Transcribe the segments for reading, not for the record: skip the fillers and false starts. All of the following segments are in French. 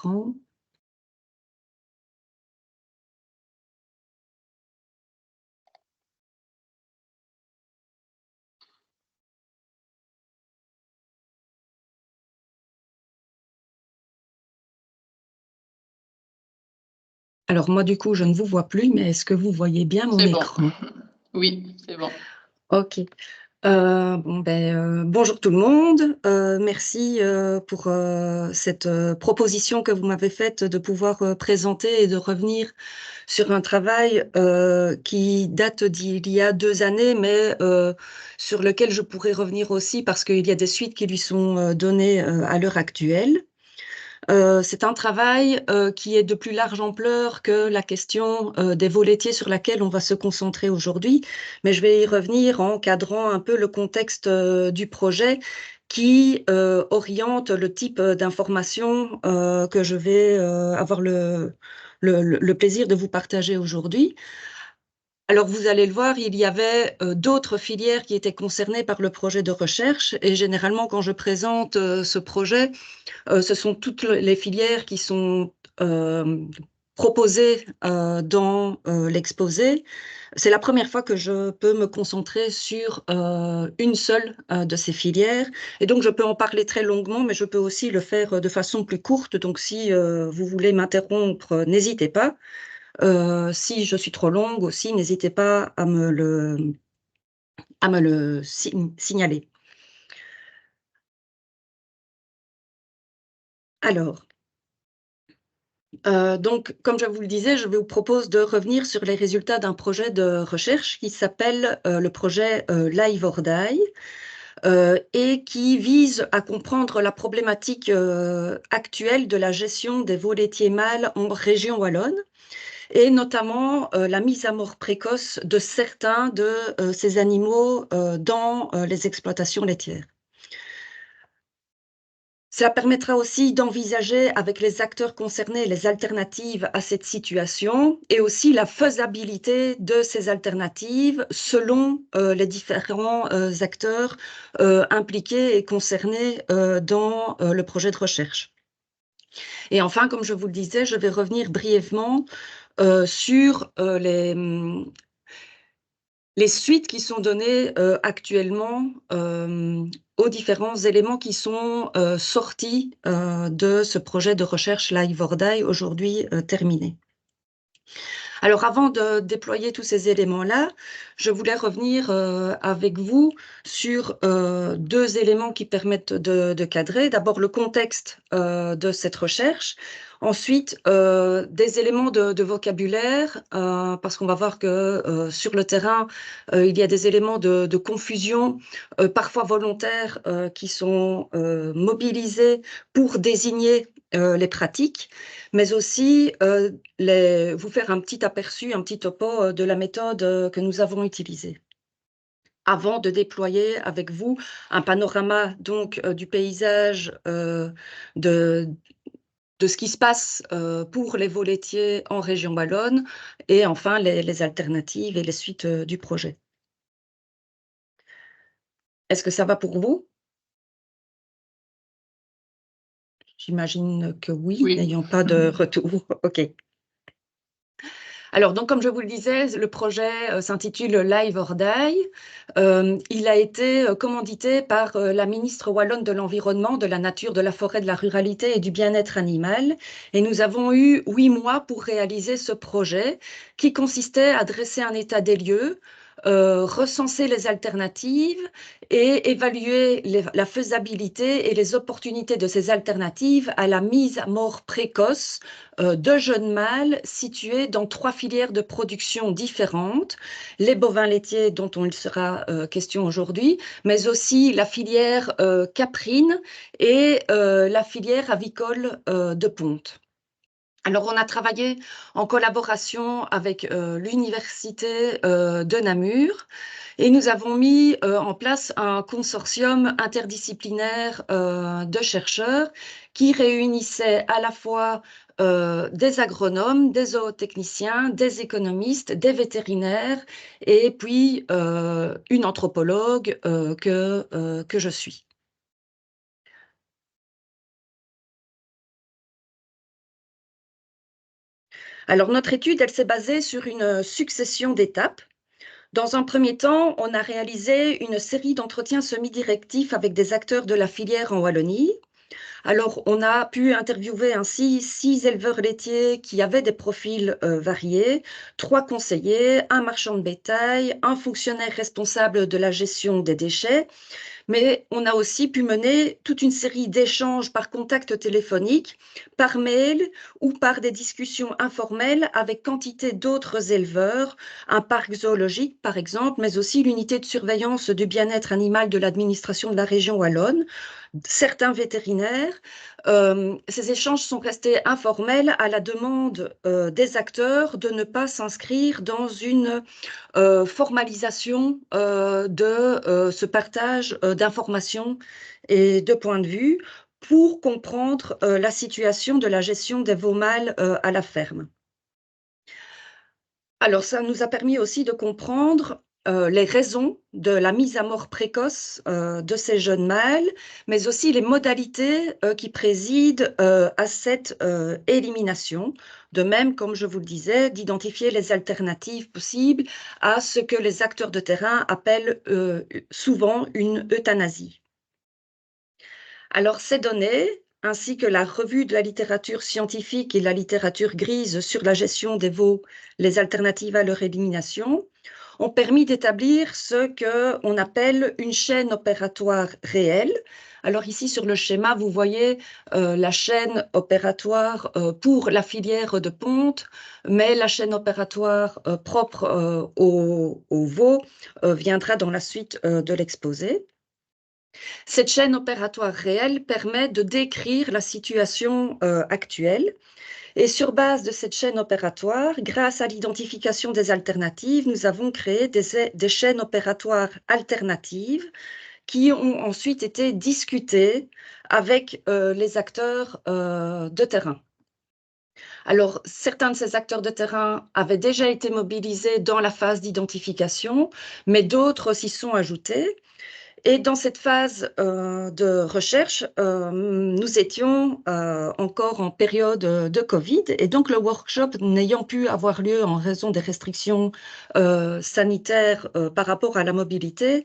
écran. Alors moi, du coup, je ne vous vois plus, mais est-ce que vous voyez bien mon C'est bon. écran? Oui, c'est bon. OK. Bonjour tout le monde. Merci, pour, cette, proposition que vous m'avez faite de pouvoir, présenter et de revenir sur un travail, qui date d'il y a 2 années, mais, sur lequel je pourrais revenir aussi parce qu'il y a des suites qui lui sont, données, à l'heure actuelle. C'est un travail, qui est de plus large ampleur que la question, des veaux laitiers sur laquelle on va se concentrer aujourd'hui. Mais je vais y revenir en cadrant un peu le contexte, du projet qui, oriente le type, d'informations, que je vais, avoir le plaisir de vous partager aujourd'hui. Alors vous allez le voir, il y avait, d'autres filières qui étaient concernées par le projet de recherche et généralement quand je présente, ce projet, ce sont toutes les filières qui sont, proposées, dans, l'exposé. C'est la première fois que je peux me concentrer sur, une seule, de ces filières et donc je peux en parler très longuement, mais je peux aussi le faire, de façon plus courte. Donc si, vous voulez m'interrompre, n'hésitez pas. Si je suis trop longue aussi, n'hésitez pas à me le signaler. Alors, donc, comme je vous le disais, je vous propose de revenir sur les résultats d'un projet de recherche qui s'appelle, le projet, Live or Die, et qui vise à comprendre la problématique, actuelle de la gestion des veaux laitiers mâles en région wallonne et notamment, la mise à mort précoce de certains de, ces animaux, dans, les exploitations laitières. Ça permettra aussi d'envisager avec les acteurs concernés les alternatives à cette situation et aussi la faisabilité de ces alternatives selon, les différents, acteurs, impliqués et concernés, dans, le projet de recherche. Et enfin, comme je vous le disais, je vais revenir brièvement, sur, les suites qui sont données, actuellement, aux différents éléments qui sont, sortis, de ce projet de recherche Live or Die aujourd'hui, terminé. Alors avant de déployer tous ces éléments-là, je voulais revenir, avec vous sur, 2 éléments qui permettent de cadrer. D'abord le contexte, de cette recherche. Ensuite, des éléments de vocabulaire, parce qu'on va voir que, sur le terrain, il y a des éléments de confusion, parfois volontaires, qui sont, mobilisés pour désigner, les pratiques, mais aussi, vous faire un petit aperçu, un petit topo, de la méthode, que nous avons utilisée. Avant de déployer avec vous un panorama donc, du paysage, de de ce qui se passe, pour les veaux laitiers en région wallonne et enfin les alternatives et les suites, du projet. Est-ce que ça va pour vous? J'imagine que oui, Oui. n'ayant pas de retour. OK. Alors donc comme je vous le disais, le projet, s'intitule Live or Die. Il a été, commandité par, la ministre wallonne de l'Environnement, de la Nature, de la Forêt, de la Ruralité et du Bien-être animal et nous avons eu 8 mois pour réaliser ce projet qui consistait à dresser un état des lieux, recenser les alternatives et évaluer la faisabilité et les opportunités de ces alternatives à la mise à mort précoce de jeunes mâles situés dans 3 filières de production différentes, les bovins laitiers dont il sera question aujourd'hui, mais aussi la filière caprine et la filière avicole de ponte. Alors, on a travaillé en collaboration avec l'université de Namur et nous avons mis en place un consortium interdisciplinaire de chercheurs qui réunissait à la fois des agronomes, des zootechniciens, des économistes, des vétérinaires et puis une anthropologue que je suis. Alors, notre étude, elle s'est basée sur une succession d'étapes. Dans un premier temps, on a réalisé une série d'entretiens semi-directifs avec des acteurs de la filière en Wallonie. Alors, on a pu interviewer ainsi 6 éleveurs laitiers qui avaient des profils variés, 3 conseillers, un marchand de bétail, un fonctionnaire responsable de la gestion des déchets, mais on a aussi pu mener toute une série d'échanges par contact téléphonique, par mail ou par des discussions informelles avec quantité d'autres éleveurs, un parc zoologique par exemple, mais aussi l'unité de surveillance du bien-être animal de l'administration de la région wallonne, certains vétérinaires. Ces échanges sont restés informels à la demande des acteurs de ne pas s'inscrire dans une formalisation de ce partage d'informations et de points de vue pour comprendre la situation de la gestion des veaux mâles à la ferme. Alors, ça nous a permis aussi de comprendre les raisons de la mise à mort précoce de ces jeunes mâles, mais aussi les modalités qui président à cette élimination. De même, comme je vous le disais, d'identifier les alternatives possibles à ce que les acteurs de terrain appellent souvent une euthanasie. Alors, ces données, ainsi que la revue de la littérature scientifique et la littérature grise sur la gestion des veaux, les alternatives à leur élimination, ont permis d'établir ce qu'on appelle une chaîne opératoire réelle. Alors ici, sur le schéma, vous voyez la chaîne opératoire pour la filière de ponte, mais la chaîne opératoire propre aux veaux viendra dans la suite de l'exposé. Cette chaîne opératoire réelle permet de décrire la situation actuelle. Et sur base de cette chaîne opératoire, grâce à l'identification des alternatives, nous avons créé des chaînes opératoires alternatives qui ont ensuite été discutées avec les acteurs de terrain. Alors, certains de ces acteurs de terrain avaient déjà été mobilisés dans la phase d'identification, mais d'autres s'y sont ajoutés. Et dans cette phase de recherche, nous étions encore en période de Covid et donc le workshop n'ayant pu avoir lieu en raison des restrictions sanitaires par rapport à la mobilité,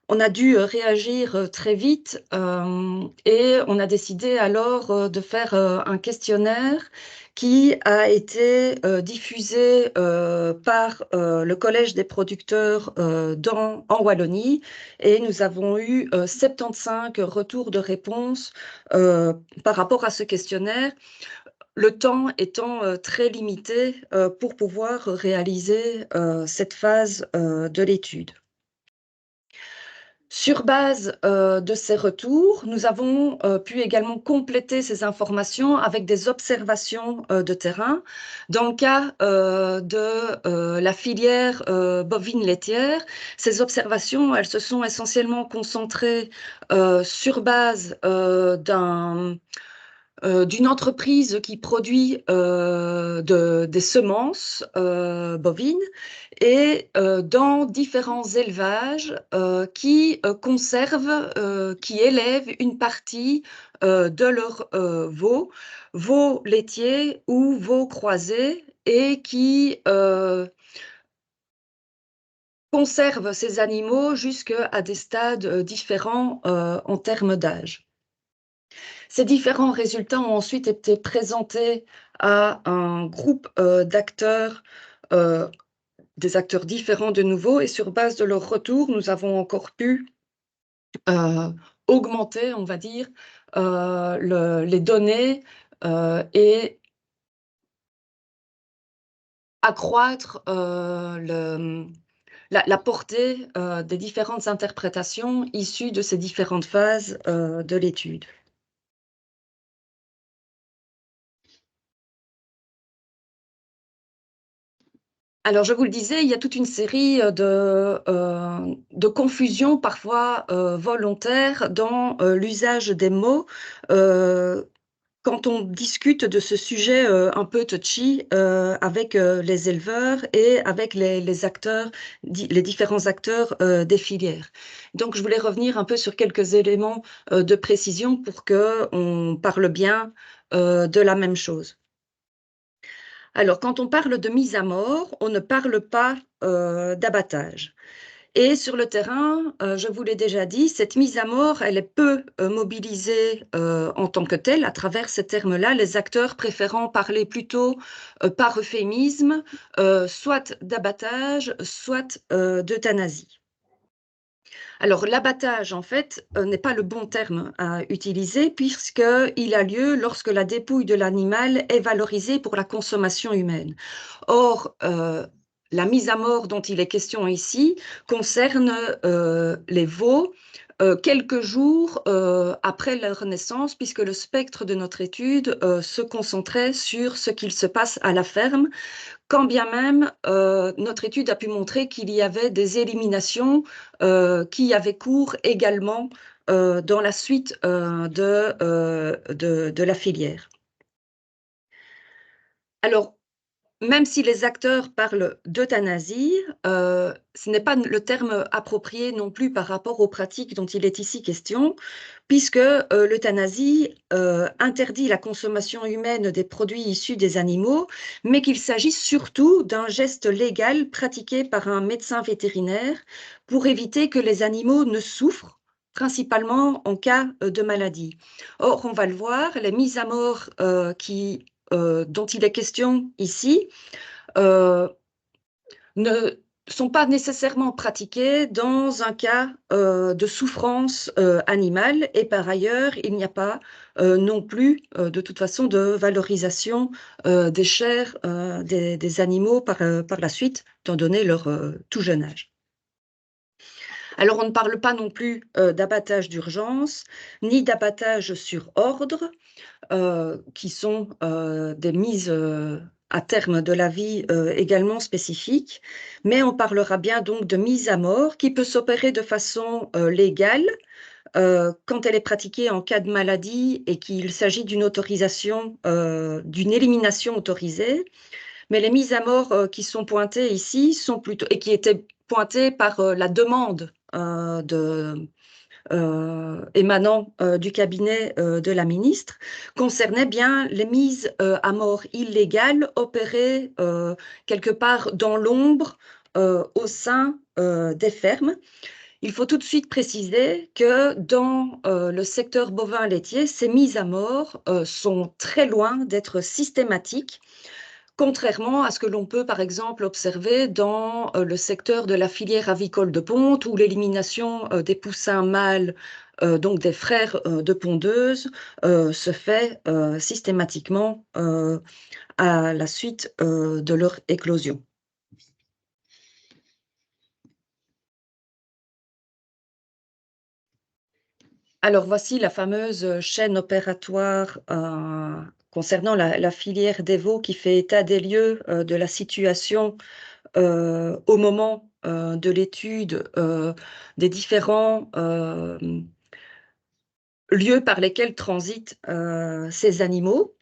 on a dû réagir très vite et on a décidé alors de faire un questionnaire qui a été diffusé par le Collège des producteurs en Wallonie et nous avons eu 75 retours de réponse par rapport à ce questionnaire, le temps étant très limité pour pouvoir réaliser cette phase de l'étude. Sur base de ces retours, nous avons pu également compléter ces informations avec des observations de terrain. Dans le cas de la filière bovine laitière, ces observations, elles se sont essentiellement concentrées sur base d'une entreprise qui produit des semences bovines et dans différents élevages qui conservent, qui élèvent une partie de leurs veaux laitiers ou veaux croisés et qui conservent ces animaux jusqu'à des stades différents en termes d'âge. Ces différents résultats ont ensuite été présentés à un groupe d'acteurs, euh, des acteurs différents de nouveau, et sur base de leurs retours, nous avons encore pu augmenter, on va dire, les données et accroître la portée des différentes interprétations issues de ces différentes phases de l'étude. Alors, je vous le disais, il y a toute une série de confusions, parfois volontaires, dans l'usage des mots. Quand on discute de ce sujet un peu touchy avec les éleveurs et avec les acteurs, les différents acteurs des filières. Donc, je voulais revenir un peu sur quelques éléments de précision pour qu'on parle bien de la même chose. Alors, quand on parle de mise à mort, on ne parle pas d'abattage. Et sur le terrain, je vous l'ai déjà dit, cette mise à mort, elle est peu mobilisée en tant que telle. À travers ces termes-là, les acteurs préférant parler plutôt par euphémisme, soit d'abattage, soit d'euthanasie. Alors, l'abattage, en fait, n'est pas le bon terme à utiliser puisqu'il a lieu lorsque la dépouille de l'animal est valorisée pour la consommation humaine. Or, la mise à mort dont il est question ici concerne les veaux quelques jours après leur naissance, puisque le spectre de notre étude se concentrait sur ce qu'il se passe à la ferme, quand bien même notre étude a pu montrer qu'il y avait des éliminations qui avaient cours également dans la suite de la filière. Alors, même si les acteurs parlent d'euthanasie, ce n'est pas le terme approprié non plus par rapport aux pratiques dont il est ici question, puisque l'euthanasie interdit la consommation humaine des produits issus des animaux, mais qu'il s'agit surtout d'un geste légal pratiqué par un médecin vétérinaire pour éviter que les animaux ne souffrent, principalement en cas de maladie. Or, on va le voir, les mises à mort dont il est question ici euh, ne sont pas nécessairement pratiquées dans un cas de souffrance animale et par ailleurs, il n'y a pas non plus de toute façon de valorisation des chairs des animaux par la suite, étant donné leur tout jeune âge. Alors, on ne parle pas non plus d'abattage d'urgence, ni d'abattage sur ordre, qui sont des mises à terme de la vie également spécifiques, mais on parlera bien donc de mise à mort qui peut s'opérer de façon légale quand elle est pratiquée en cas de maladie et qu'il s'agit d'une autorisation, d'une élimination autorisée. Mais les mises à mort qui sont pointées ici sont plutôt, et qui étaient pointées par la demande émanant du cabinet de la ministre, concernait bien les mises à mort illégales opérées quelque part dans l'ombre au sein des fermes. Il faut tout de suite préciser que dans le secteur bovin laitier, ces mises à mort sont très loin d'être systématiques, contrairement à ce que l'on peut, par exemple, observer dans le secteur de la filière avicole de ponte, où l'élimination des poussins mâles, donc des frères de pondeuses, se fait systématiquement à la suite de leur éclosion. Alors voici la fameuse chaîne opératoire concernant la filière des veaux qui fait état des lieux de la situation au moment de l'étude des différents lieux par lesquels transitent ces animaux.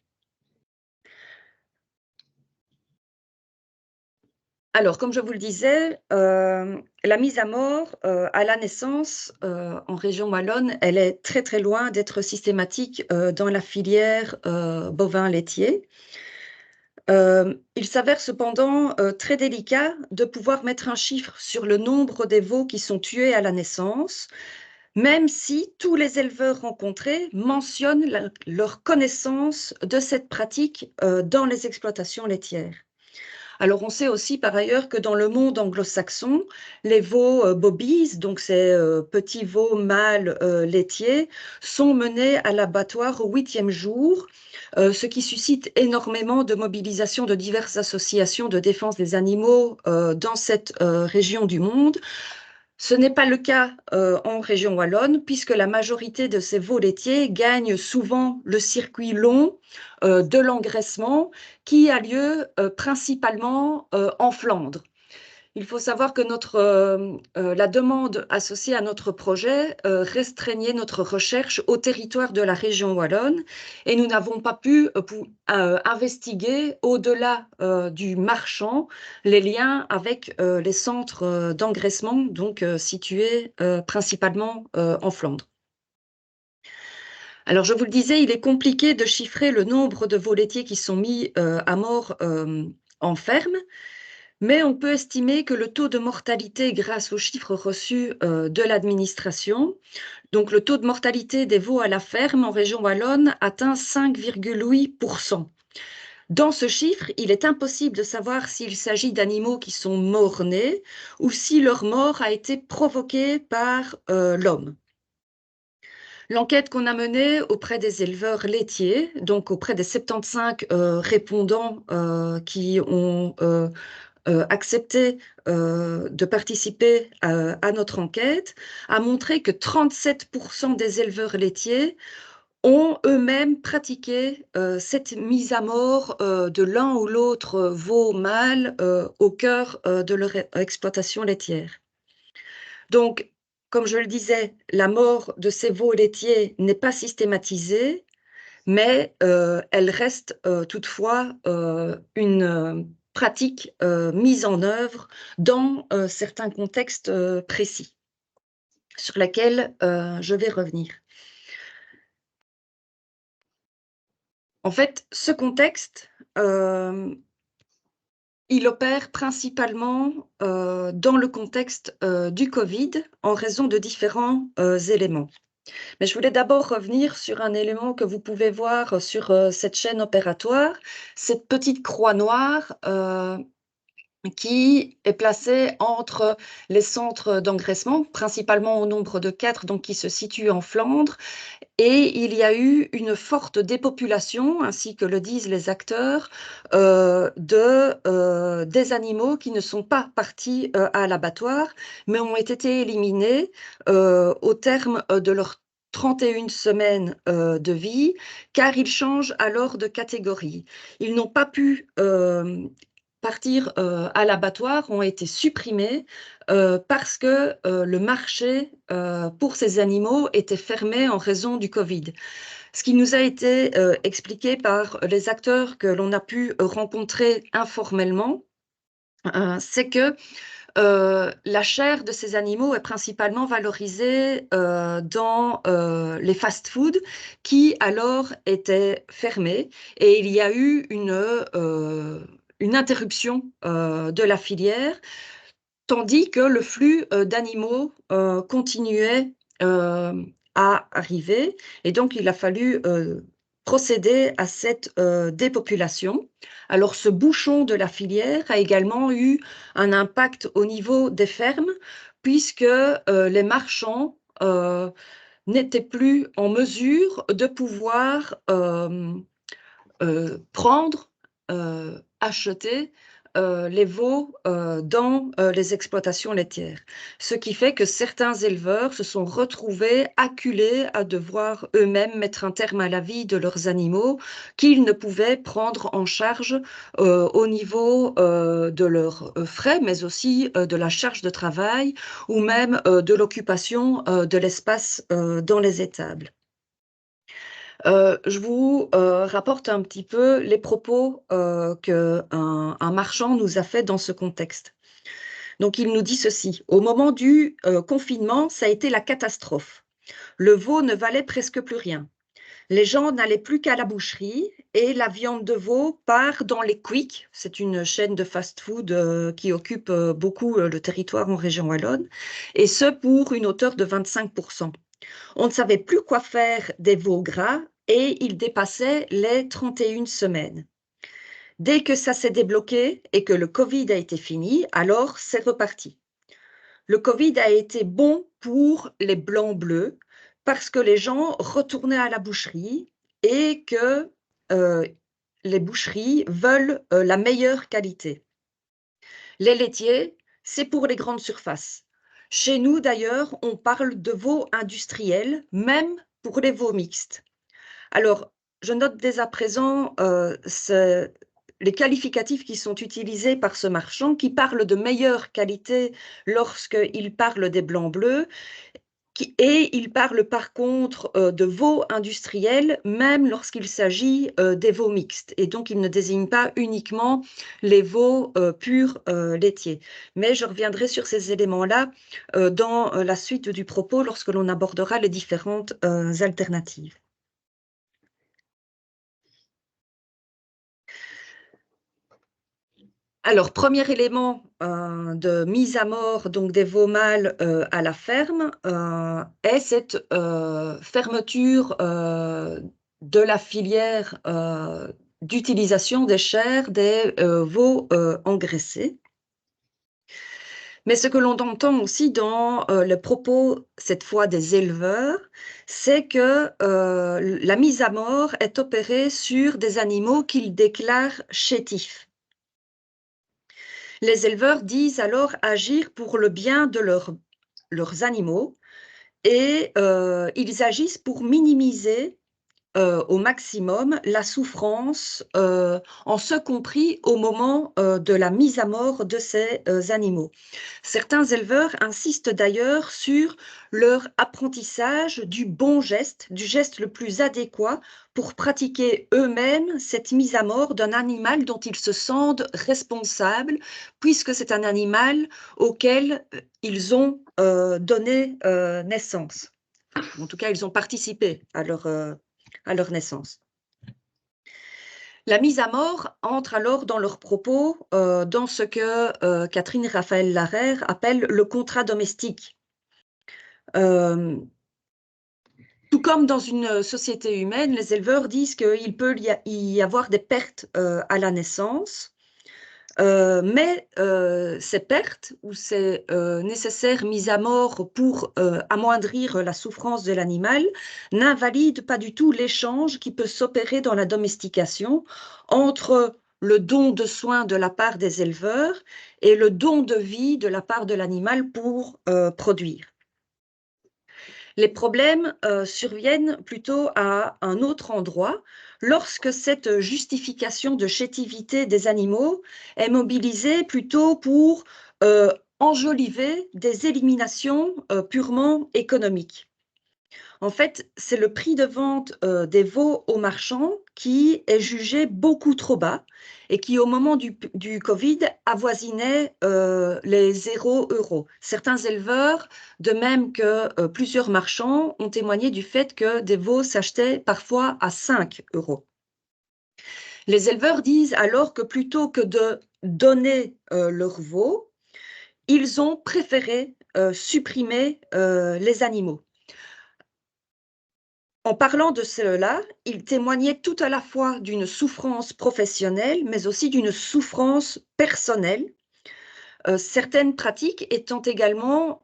Alors, comme je vous le disais, la mise à mort à la naissance en région wallonne, elle est très très loin d'être systématique dans la filière bovin laitier. Il s'avère cependant très délicat de pouvoir mettre un chiffre sur le nombre des veaux qui sont tués à la naissance, même si tous les éleveurs rencontrés mentionnent leur connaissance de cette pratique dans les exploitations laitières. Alors, on sait aussi par ailleurs que dans le monde anglo-saxon, les veaux bobbies, donc ces petits veaux mâles laitiers, sont menés à l'abattoir au 8e jour, ce qui suscite énormément de mobilisation de diverses associations de défense des animaux dans cette région du monde. Ce n'est pas le cas en région wallonne, puisque la majorité de ces veaux laitiers gagnent souvent le circuit long de l'engraissement qui a lieu principalement en Flandre. Il faut savoir que la demande associée à notre projet restreignait notre recherche au territoire de la région wallonne et nous n'avons pas pu investiguer au-delà du marchand les liens avec les centres d'engraissement donc situés principalement en Flandre. Alors, je vous le disais, il est compliqué de chiffrer le nombre de veaux laitiers qui sont mis à mort en ferme, mais on peut estimer que le taux de mortalité grâce aux chiffres reçus de l'administration, donc le taux de mortalité des veaux à la ferme en région wallonne atteint 5,8%. Dans ce chiffre, il est impossible de savoir s'il s'agit d'animaux qui sont morts-nés ou si leur mort a été provoquée par l'homme. L'enquête qu'on a menée auprès des éleveurs laitiers, donc auprès des 75 répondants qui ont accepté de participer à notre enquête, a montré que 37% des éleveurs laitiers ont eux-mêmes pratiqué cette mise à mort de l'un ou l'autre veau mâle au cœur de leur exploitation laitière. Donc, comme je le disais, la mort de ces veaux laitiers n'est pas systématisée, mais elle reste toutefois une pratique mise en œuvre dans certains contextes précis, sur lesquels je vais revenir. En fait, ce contexte, il opère principalement dans le contexte du Covid en raison de différents éléments. Mais je voulais d'abord revenir sur un élément que vous pouvez voir sur cette chaîne opératoire, cette petite croix noire qui est placée entre les centres d'engraissement, principalement au nombre de 4, donc qui se situent en Flandre, et il y a eu une forte dépopulation, ainsi que le disent les acteurs, des animaux qui ne sont pas partis à l'abattoir, mais ont été éliminés au terme de leur 31 semaines de vie, car ils changent alors de catégorie. Ils n'ont pas pu partir à l'abattoir, ont été supprimés parce que le marché pour ces animaux était fermé en raison du Covid. Ce qui nous a été expliqué par les acteurs que l'on a pu rencontrer informellement, c'est que la chair de ces animaux est principalement valorisée dans les fast-foods qui alors étaient fermés et il y a eu une interruption de la filière tandis que le flux d'animaux continuait à arriver et donc il a fallu procéder à cette dépopulation. Alors ce bouchon de la filière a également eu un impact au niveau des fermes puisque les marchands n'étaient plus en mesure de pouvoir prendre, acheter les veaux dans les exploitations laitières. Ce qui fait que certains éleveurs se sont retrouvés acculés à devoir eux-mêmes mettre un terme à la vie de leurs animaux qu'ils ne pouvaient prendre en charge au niveau de leurs frais, mais aussi de la charge de travail ou même de l'occupation de l'espace dans les étables. Je vous rapporte un petit peu les propos qu'un marchand nous a fait dans ce contexte. Donc il nous dit ceci: «Au moment du confinement, ça a été la catastrophe. Le veau ne valait presque plus rien. Les gens n'allaient plus qu'à la boucherie et la viande de veau part dans les Quick». C'est une chaîne de fast-food qui occupe beaucoup le territoire en région wallonne, et ce pour une hauteur de 25%. On ne savait plus quoi faire des veaux gras et ils dépassaient les 31 semaines. Dès que ça s'est débloqué et que le Covid a été fini, alors c'est reparti. Le Covid a été bon pour les blancs-bleus parce que les gens retournaient à la boucherie et que euh, les boucheries veulent la meilleure qualité. Les laitiers, c'est pour les grandes surfaces. Chez nous, d'ailleurs, on parle de veaux industriels, même pour les veaux mixtes. Alors, je note dès à présent les qualificatifs qui sont utilisés par ce marchand, qui parle de meilleure qualité lorsqu'il parle des blancs bleus, et il parle par contre de veaux industriels, même lorsqu'il s'agit des veaux mixtes. Et donc, il ne désigne pas uniquement les veaux purs laitiers. Mais je reviendrai sur ces éléments-là dans la suite du propos lorsque l'on abordera les différentes alternatives. Alors, premier élément de mise à mort donc, des veaux mâles à la ferme est cette fermeture de la filière d'utilisation des chairs des veaux engraissés. Mais ce que l'on entend aussi dans les propos, cette fois des éleveurs, c'est que la mise à mort est opérée sur des animaux qu'ils déclarent chétifs. Les éleveurs disent alors agir pour le bien de leurs animaux et ils agissent pour minimiser au maximum la souffrance, en ce compris au moment de la mise à mort de ces animaux. Certains éleveurs insistent d'ailleurs sur leur apprentissage du bon geste, du geste le plus adéquat pour pratiquer eux-mêmes cette mise à mort d'un animal dont ils se sentent responsables, puisque c'est un animal auquel ils ont donné naissance. En tout cas, ils ont participé à leur naissance. La mise à mort entre alors dans leurs propos dans ce que Catherine Raphaël Larère appelle le contrat domestique. Tout comme dans une société humaine, les éleveurs disent qu'il peut y avoir des pertes à la naissance, mais ces pertes ou ces nécessaires mises à mort pour amoindrir la souffrance de l'animal n'invalident pas du tout l'échange qui peut s'opérer dans la domestication entre le don de soins de la part des éleveurs et le don de vie de la part de l'animal pour produire. Les problèmes surviennent plutôt à un autre endroit, lorsque cette justification de chétivité des animaux est mobilisée plutôt pour enjoliver des éliminations purement économiques. En fait, c'est le prix de vente des veaux aux marchands qui est jugé beaucoup trop bas et qui, au moment du Covid, avoisinait les 0 euros. Certains éleveurs, de même que plusieurs marchands, ont témoigné du fait que des veaux s'achetaient parfois à 5 euros. Les éleveurs disent alors que plutôt que de donner leurs veaux, ils ont préféré supprimer les animaux. En parlant de cela, il témoignait tout à la fois d'une souffrance professionnelle, mais aussi d'une souffrance personnelle, certaines pratiques étant également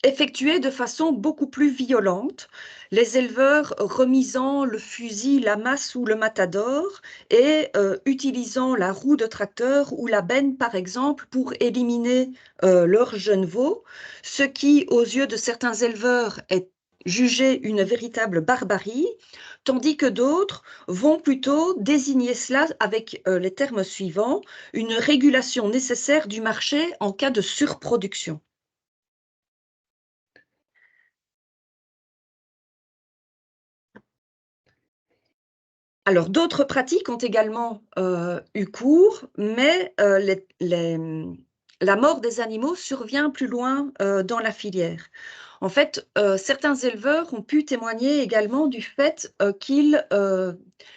effectuées de façon beaucoup plus violente, les éleveurs remisant le fusil, la masse ou le matador et utilisant la roue de tracteur ou la benne, par exemple, pour éliminer leurs jeunes veaux, ce qui, aux yeux de certains éleveurs, est jugé une véritable barbarie, tandis que d'autres vont plutôt désigner cela avec les termes suivants, une régulation nécessaire du marché en cas de surproduction. Alors, d'autres pratiques ont également eu cours, mais la mort des animaux survient plus loin dans la filière. En fait, certains éleveurs ont pu témoigner également du fait qu'ils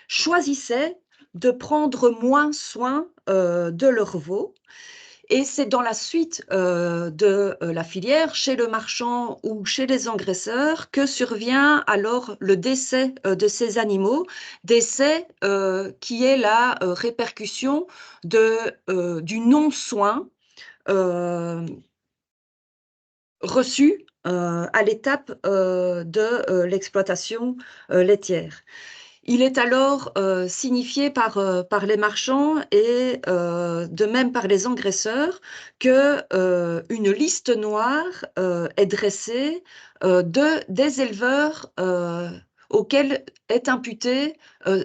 choisissaient de prendre moins soin de leurs veaux. Et c'est dans la suite de la filière, chez le marchand ou chez les engraisseurs, que survient alors le décès de ces animaux, décès qui est la répercussion du non-soin reçu à l'étape de l'exploitation laitière. Il est alors signifié par les marchands et de même par les engraisseurs qu'une liste noire est dressée des éleveurs auxquels est imputé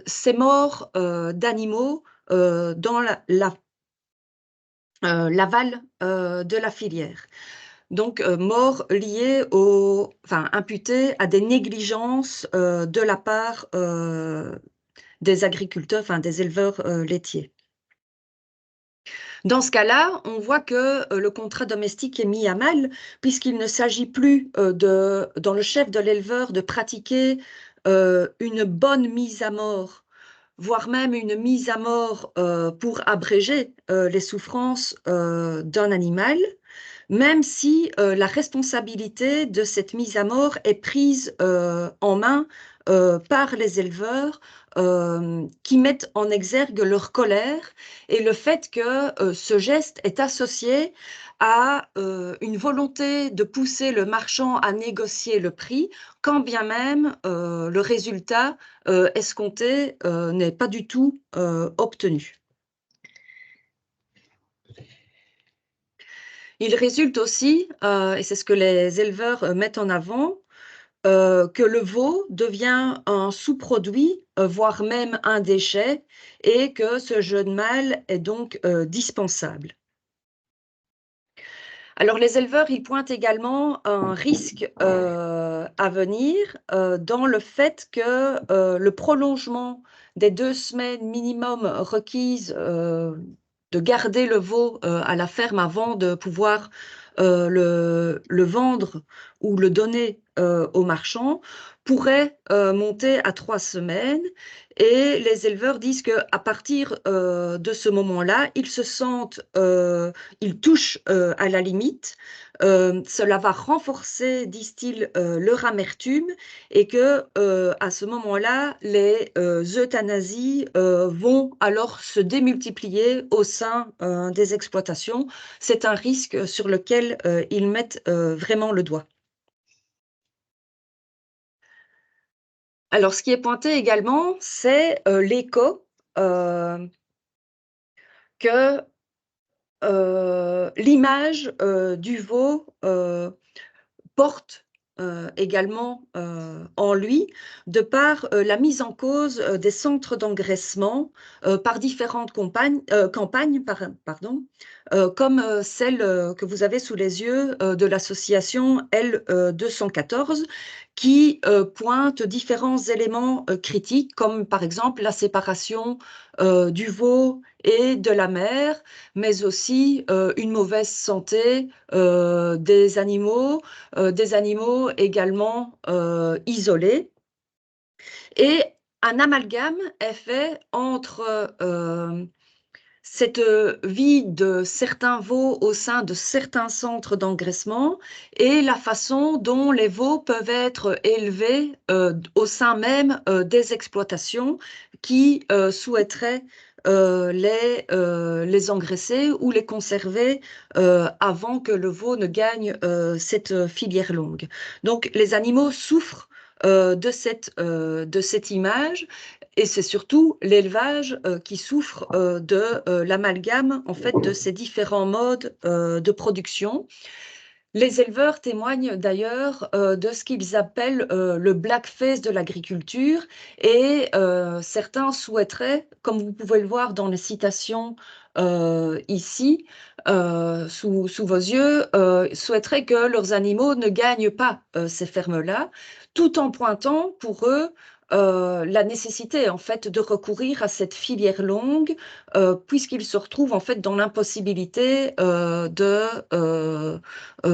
ces morts d'animaux dans l'aval de la filière. Donc, morts liées imputées à des négligences de la part des agriculteurs, des éleveurs laitiers. Dans ce cas-là, on voit que le contrat domestique est mis à mal, puisqu'il ne s'agit plus dans le chef de l'éleveur de pratiquer une bonne mise à mort voire même une mise à mort pour abréger les souffrances d'un animal, même si la responsabilité de cette mise à mort est prise en main par les éleveurs qui mettent en exergue leur colère et le fait que ce geste est associé à une volonté de pousser le marchand à négocier le prix, quand bien même le résultat escompté n'est pas du tout obtenu. Il résulte aussi, et c'est ce que les éleveurs mettent en avant, que le veau devient un sous-produit, voire même un déchet, et que ce jeune mâle est donc dispensable. Alors les éleveurs, ils pointent également un risque à venir dans le fait que le prolongement des 2 semaines minimum requises de garder le veau à la ferme avant de pouvoir le vendre ou le donner aux marchands pourrait monter à 3 semaines. Et les éleveurs disent qu'à partir de ce moment-là, ils se sentent, ils touchent à la limite. Cela va renforcer, disent-ils, leur amertume et que à ce moment-là, les euthanasies vont alors se démultiplier au sein des exploitations. C'est un risque sur lequel ils mettent vraiment le doigt. Alors, ce qui est pointé également, c'est l'écho que l'image du veau porte également en lui, de par la mise en cause des centres d'engraissement par différentes campagnes, comme celle que vous avez sous les yeux de l'association L214, qui pointe différents éléments critiques, comme par exemple la séparation du veau et de la mère, mais aussi une mauvaise santé des animaux également isolés. Et un amalgame est fait entre cette vie de certains veaux au sein de certains centres d'engraissement et la façon dont les veaux peuvent être élevés au sein même des exploitations qui souhaiteraient les engraisser ou les conserver avant que le veau ne gagne cette filière longue. Donc les animaux souffrent de cette image et c'est surtout l'élevage qui souffre de l'amalgame en fait de ces différents modes de production. Les éleveurs témoignent d'ailleurs de ce qu'ils appellent le blackface de l'agriculture et certains souhaiteraient, comme vous pouvez le voir dans les citations ici, sous vos yeux, souhaiteraient que leurs animaux ne gagnent pas ces fermes-là, tout en pointant pour eux la nécessité en fait de recourir à cette filière longue puisqu'ils se retrouvent en fait dans l'impossibilité de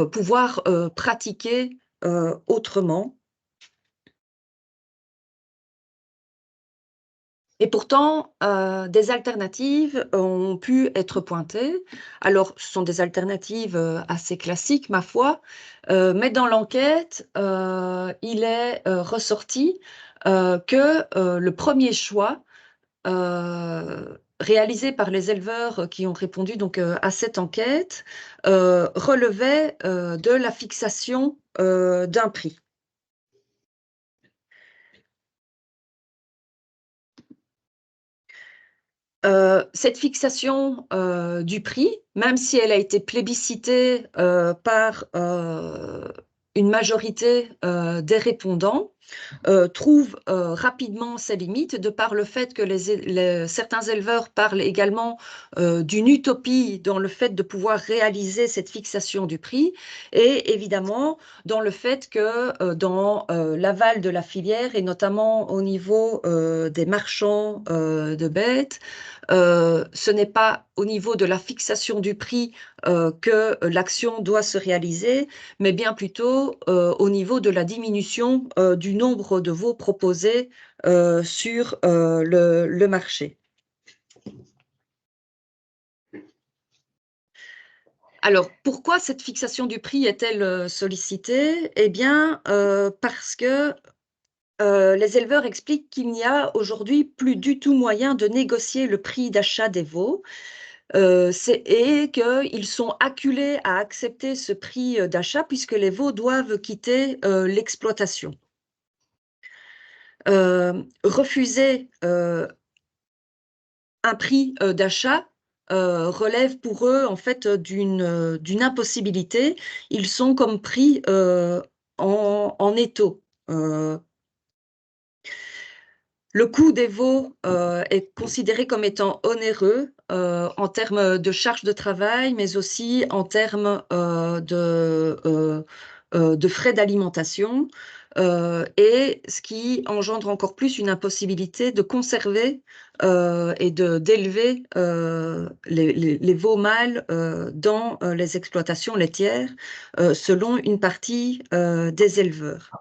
pouvoir pratiquer autrement. Et pourtant, des alternatives ont pu être pointées. Alors, ce sont des alternatives assez classiques, ma foi, mais dans l'enquête, il est ressorti que le premier choix réalisé par les éleveurs qui ont répondu donc, à cette enquête relevait de la fixation d'un prix. Cette fixation du prix, même si elle a été plébiscitée par une majorité des répondants, trouve rapidement ses limites de par le fait que certains éleveurs parlent également d'une utopie dans le fait de pouvoir réaliser cette fixation du prix et évidemment dans le fait que dans l'aval de la filière et notamment au niveau des marchands de bêtes, ce n'est pas au niveau de la fixation du prix que l'action doit se réaliser, mais bien plutôt au niveau de la diminution du du nombre de veaux proposés sur le marché. Alors, pourquoi cette fixation du prix est-elle sollicitée? Eh bien, parce que les éleveurs expliquent qu'il n'y a aujourd'hui plus du tout moyen de négocier le prix d'achat des veaux, et qu'ils sont acculés à accepter ce prix d'achat puisque les veaux doivent quitter l'exploitation. Refuser un prix d'achat relève pour eux en fait d'une impossibilité. Ils sont comme pris en étau. Le coût des veaux est considéré comme étant onéreux en termes de charges de travail, mais aussi en termes de frais d'alimentation, et ce qui engendre encore plus une impossibilité de conserver et d'élever les veaux mâles dans les exploitations laitières, selon une partie des éleveurs.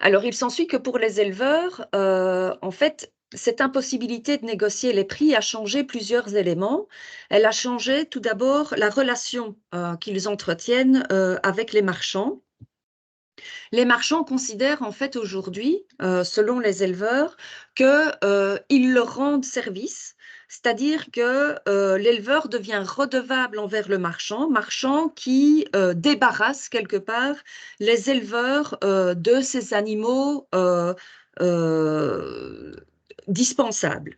Alors, il s'ensuit que pour les éleveurs, en fait, cette impossibilité de négocier les prix a changé plusieurs éléments. Elle a changé tout d'abord la relation qu'ils entretiennent avec les marchands. Les marchands considèrent en fait aujourd'hui, selon les éleveurs, qu'ils leur rendent service, c'est-à-dire que l'éleveur devient redevable envers le marchand qui débarrasse quelque part les éleveurs de ces animaux dispensables.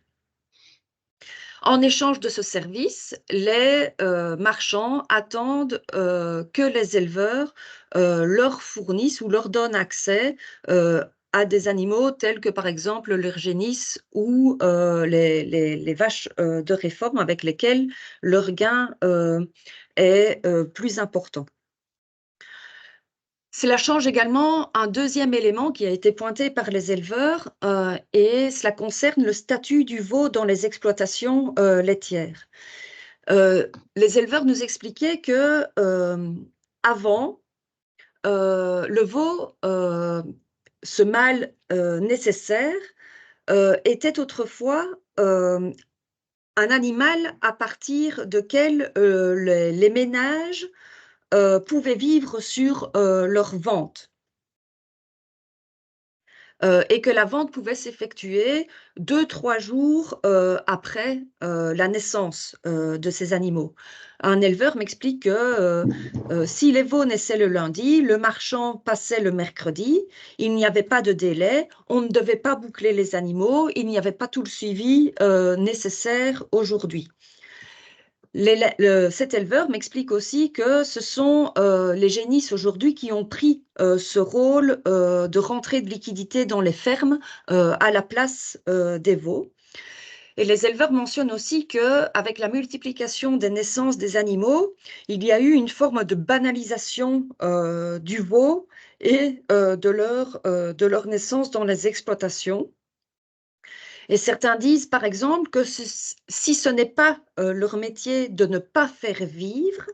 En échange de ce service, les marchands attendent que les éleveurs leur fournissent ou leur donnent accès à des animaux tels que par exemple l'eugénis ou les vaches de réforme avec lesquelles leur gain est plus important. Cela change également un deuxième élément qui a été pointé par les éleveurs, et cela concerne le statut du veau dans les exploitations laitières. Les éleveurs nous expliquaient que avant, le veau, ce mâle nécessaire, était autrefois un animal à partir duquel les ménages pouvaient vivre sur leur vente. Et que la vente pouvait s'effectuer 2-3 jours après la naissance de ces animaux. Un éleveur m'explique que si les veaux naissaient le lundi, le marchand passait le mercredi, il n'y avait pas de délai, on ne devait pas boucler les animaux, il n'y avait pas tout le suivi nécessaire aujourd'hui. Cet éleveur m'explique aussi que ce sont les génisses aujourd'hui qui ont pris ce rôle de rentrée de liquidité dans les fermes à la place des veaux. Et les éleveurs mentionnent aussi qu'avec la multiplication des naissances des animaux, il y a eu une forme de banalisation du veau et de leur naissance dans les exploitations. Et certains disent, par exemple, que si ce n'est pas leur métier de ne pas faire vivre,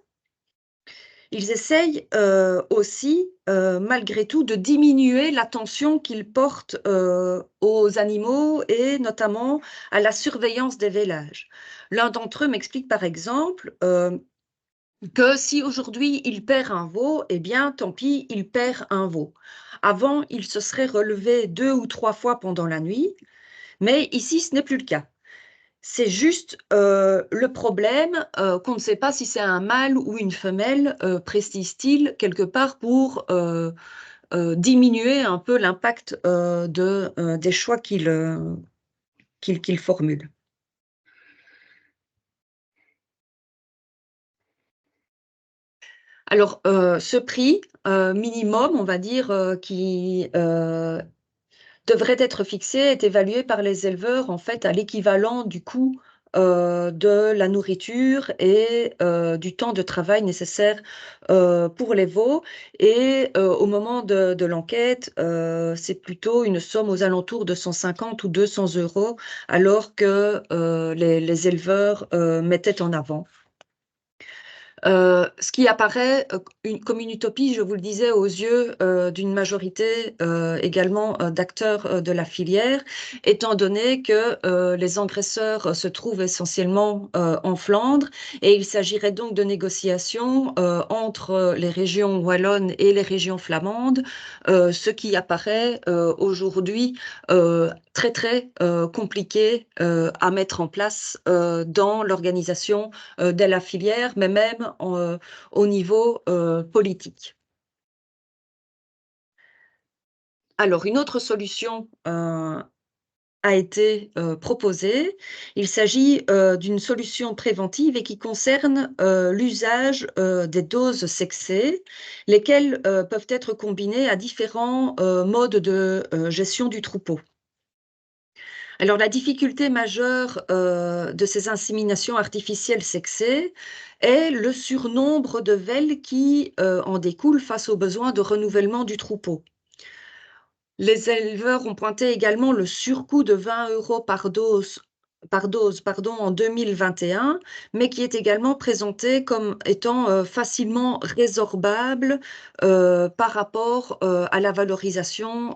ils essayent aussi, malgré tout, de diminuer l'attention qu'ils portent aux animaux et notamment à la surveillance des vélages. L'un d'entre eux m'explique, par exemple, que si aujourd'hui il perd un veau, eh bien, tant pis, il perd un veau. Avant, il se serait relevé 2 ou 3 fois pendant la nuit. Mais ici, ce n'est plus le cas. C'est juste le problème qu'on ne sait pas si c'est un mâle ou une femelle, précise-t-il, quelque part pour diminuer un peu l'impact des choix qu'il formule. Alors, ce prix minimum, on va dire, qui devrait être fixé, est évalué par les éleveurs en fait à l'équivalent du coût de la nourriture et du temps de travail nécessaire pour les veaux. Et au moment de l'enquête, c'est plutôt une somme aux alentours de 150 ou 200 €, alors que les éleveurs mettaient en avant. Ce qui apparaît comme une utopie, je vous le disais, aux yeux d'une majorité également d'acteurs de la filière, étant donné que les engraisseurs se trouvent essentiellement en Flandre, et il s'agirait donc de négociations entre les régions wallonnes et les régions flamandes, ce qui apparaît aujourd'hui très très compliqué à mettre en place dans l'organisation de la filière, mais même au niveau politique. Alors, une autre solution a été proposée. Il s'agit d'une solution préventive et qui concerne l'usage des doses sexées, lesquelles peuvent être combinées à différents modes de gestion du troupeau. Alors, la difficulté majeure de ces inséminations artificielles sexées est le surnombre de velles qui en découle face aux besoins de renouvellement du troupeau. Les éleveurs ont pointé également le surcoût de 20 € par dose en 2021, mais qui est également présenté comme étant facilement résorbable par rapport à la valorisation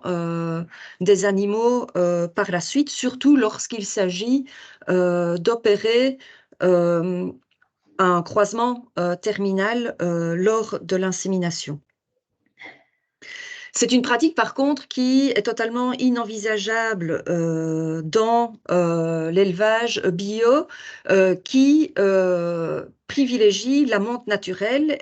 des animaux par la suite, surtout lorsqu'il s'agit d'opérer un croisement terminal lors de l'insémination. C'est une pratique, par contre, qui est totalement inenvisageable dans l'élevage bio, qui privilégie la monte naturelle.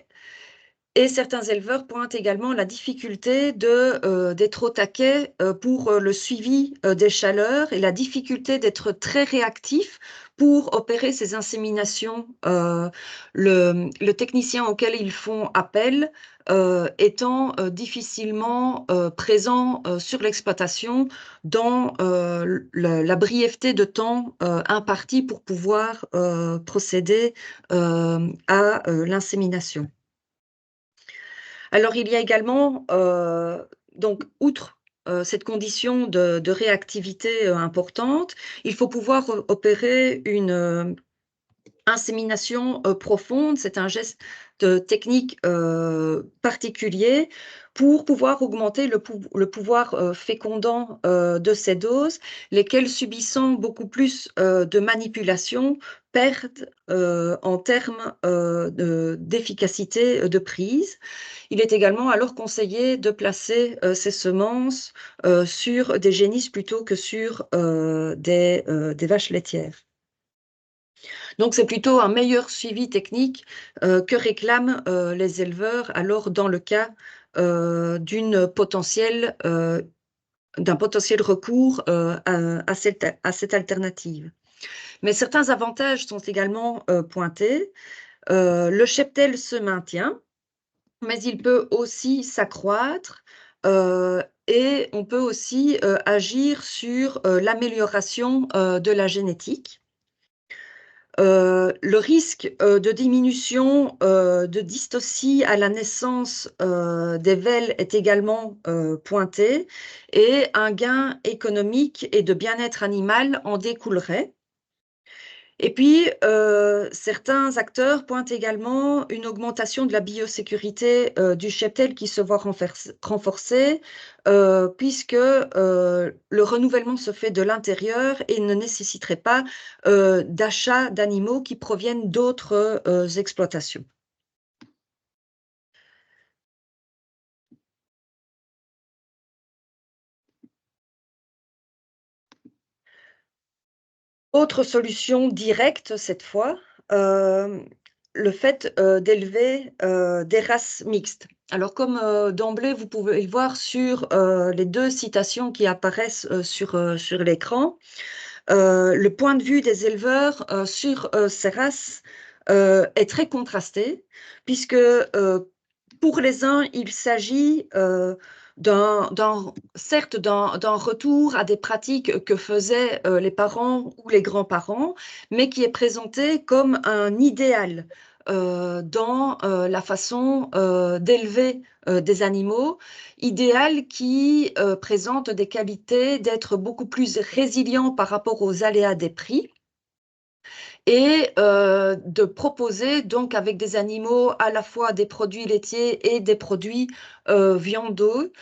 Et certains éleveurs pointent également la difficulté d'être au taquet pour le suivi des chaleurs et la difficulté d'être très réactif pour opérer ces inséminations. Le technicien auquel ils font appel étant difficilement présent sur l'exploitation dans la brièveté de temps impartie pour pouvoir procéder à l'insémination. Alors, il y a également, donc, outre cette condition de réactivité importante, il faut pouvoir opérer une insémination profonde. C'est un geste technique particulier pour pouvoir augmenter le pouvoir fécondant de ces doses, lesquelles, subissant beaucoup plus de manipulation, perdent en termes d'efficacité de prise. Il est également alors conseillé de placer ces semences sur des génisses plutôt que sur des vaches laitières. Donc, c'est plutôt un meilleur suivi technique que réclament les éleveurs alors dans le cas d'un potentiel recours à cette alternative. Mais certains avantages sont également pointés. Le cheptel se maintient, mais il peut aussi s'accroître et on peut aussi agir sur l'amélioration de la génétique. Le risque de diminution de dystocie à la naissance des velles est également pointé et un gain économique et de bien-être animal en découlerait. Et puis, certains acteurs pointent également une augmentation de la biosécurité du cheptel qui se voit renforcée, puisque le renouvellement se fait de l'intérieur et ne nécessiterait pas d'achat d'animaux qui proviennent d'autres exploitations. Autre solution directe cette fois, le fait d'élever des races mixtes. Alors comme d'emblée, vous pouvez le voir sur les 2 citations qui apparaissent sur l'écran, le point de vue des éleveurs sur ces races est très contrasté puisque pour les uns, il s'agit certes d'un retour à des pratiques que faisaient les parents ou les grands-parents, mais qui est présenté comme un idéal dans la façon d'élever des animaux, idéal qui présente des qualités d'être beaucoup plus résilient par rapport aux aléas des prix, et de proposer donc avec des animaux à la fois des produits laitiers et des produits viandeux,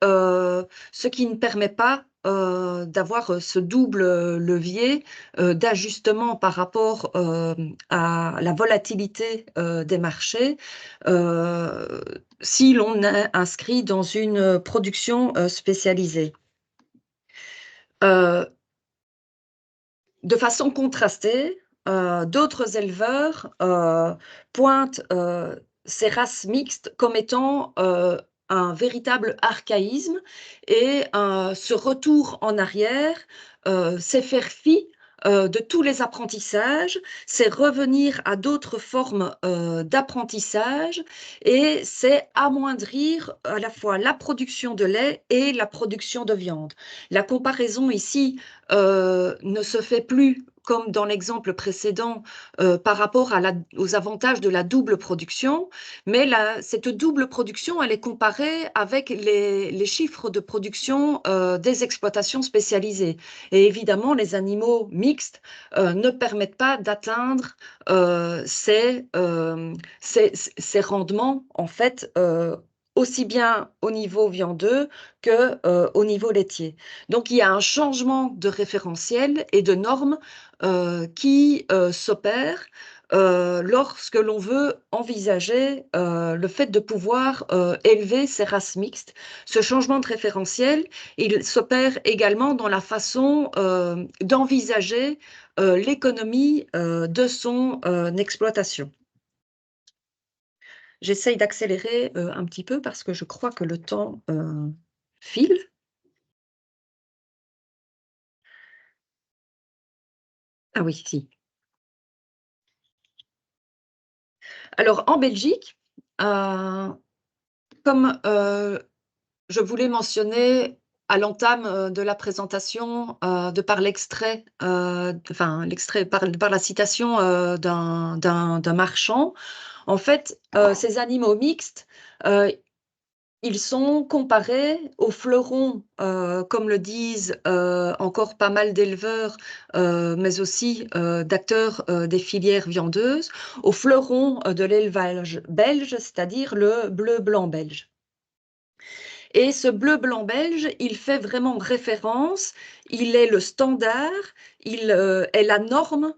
ce qui ne permet pas d'avoir ce double levier d'ajustement par rapport à la volatilité des marchés si l'on est inscrit dans une production spécialisée. De façon contrastée, d'autres éleveurs pointent ces races mixtes comme étant un véritable archaïsme et ce retour en arrière, c'est faire fi de tous les apprentissages, c'est revenir à d'autres formes d'apprentissage et c'est amoindrir à la fois la production de lait et la production de viande. La comparaison ici ne se fait plus comme dans l'exemple précédent par rapport aux avantages de la double production, mais cette double production, elle est comparée avec les chiffres de production des exploitations spécialisées. Et évidemment, les animaux mixtes ne permettent pas d'atteindre ces rendements, en fait, aussi bien au niveau viandeux que au niveau laitier. Donc, il y a un changement de référentiel et de normes qui s'opère lorsque l'on veut envisager le fait de pouvoir élever ces races mixtes. Ce changement de référentiel, il s'opère également dans la façon d'envisager l'économie de son exploitation. J'essaye d'accélérer un petit peu parce que je crois que le temps file. Ah oui, si. Alors, en Belgique, comme je voulais mentionner à l'entame de la présentation, de par l'extrait, enfin l'extrait par la citation d'un marchand, en fait, ces animaux mixtes, ils sont comparés aux fleurons, comme le disent encore pas mal d'éleveurs, mais aussi d'acteurs des filières viandeuses, aux fleurons de l'élevage belge, c'est-à-dire le bleu-blanc belge. Et ce bleu-blanc belge, il fait vraiment référence, il est le standard, il est la norme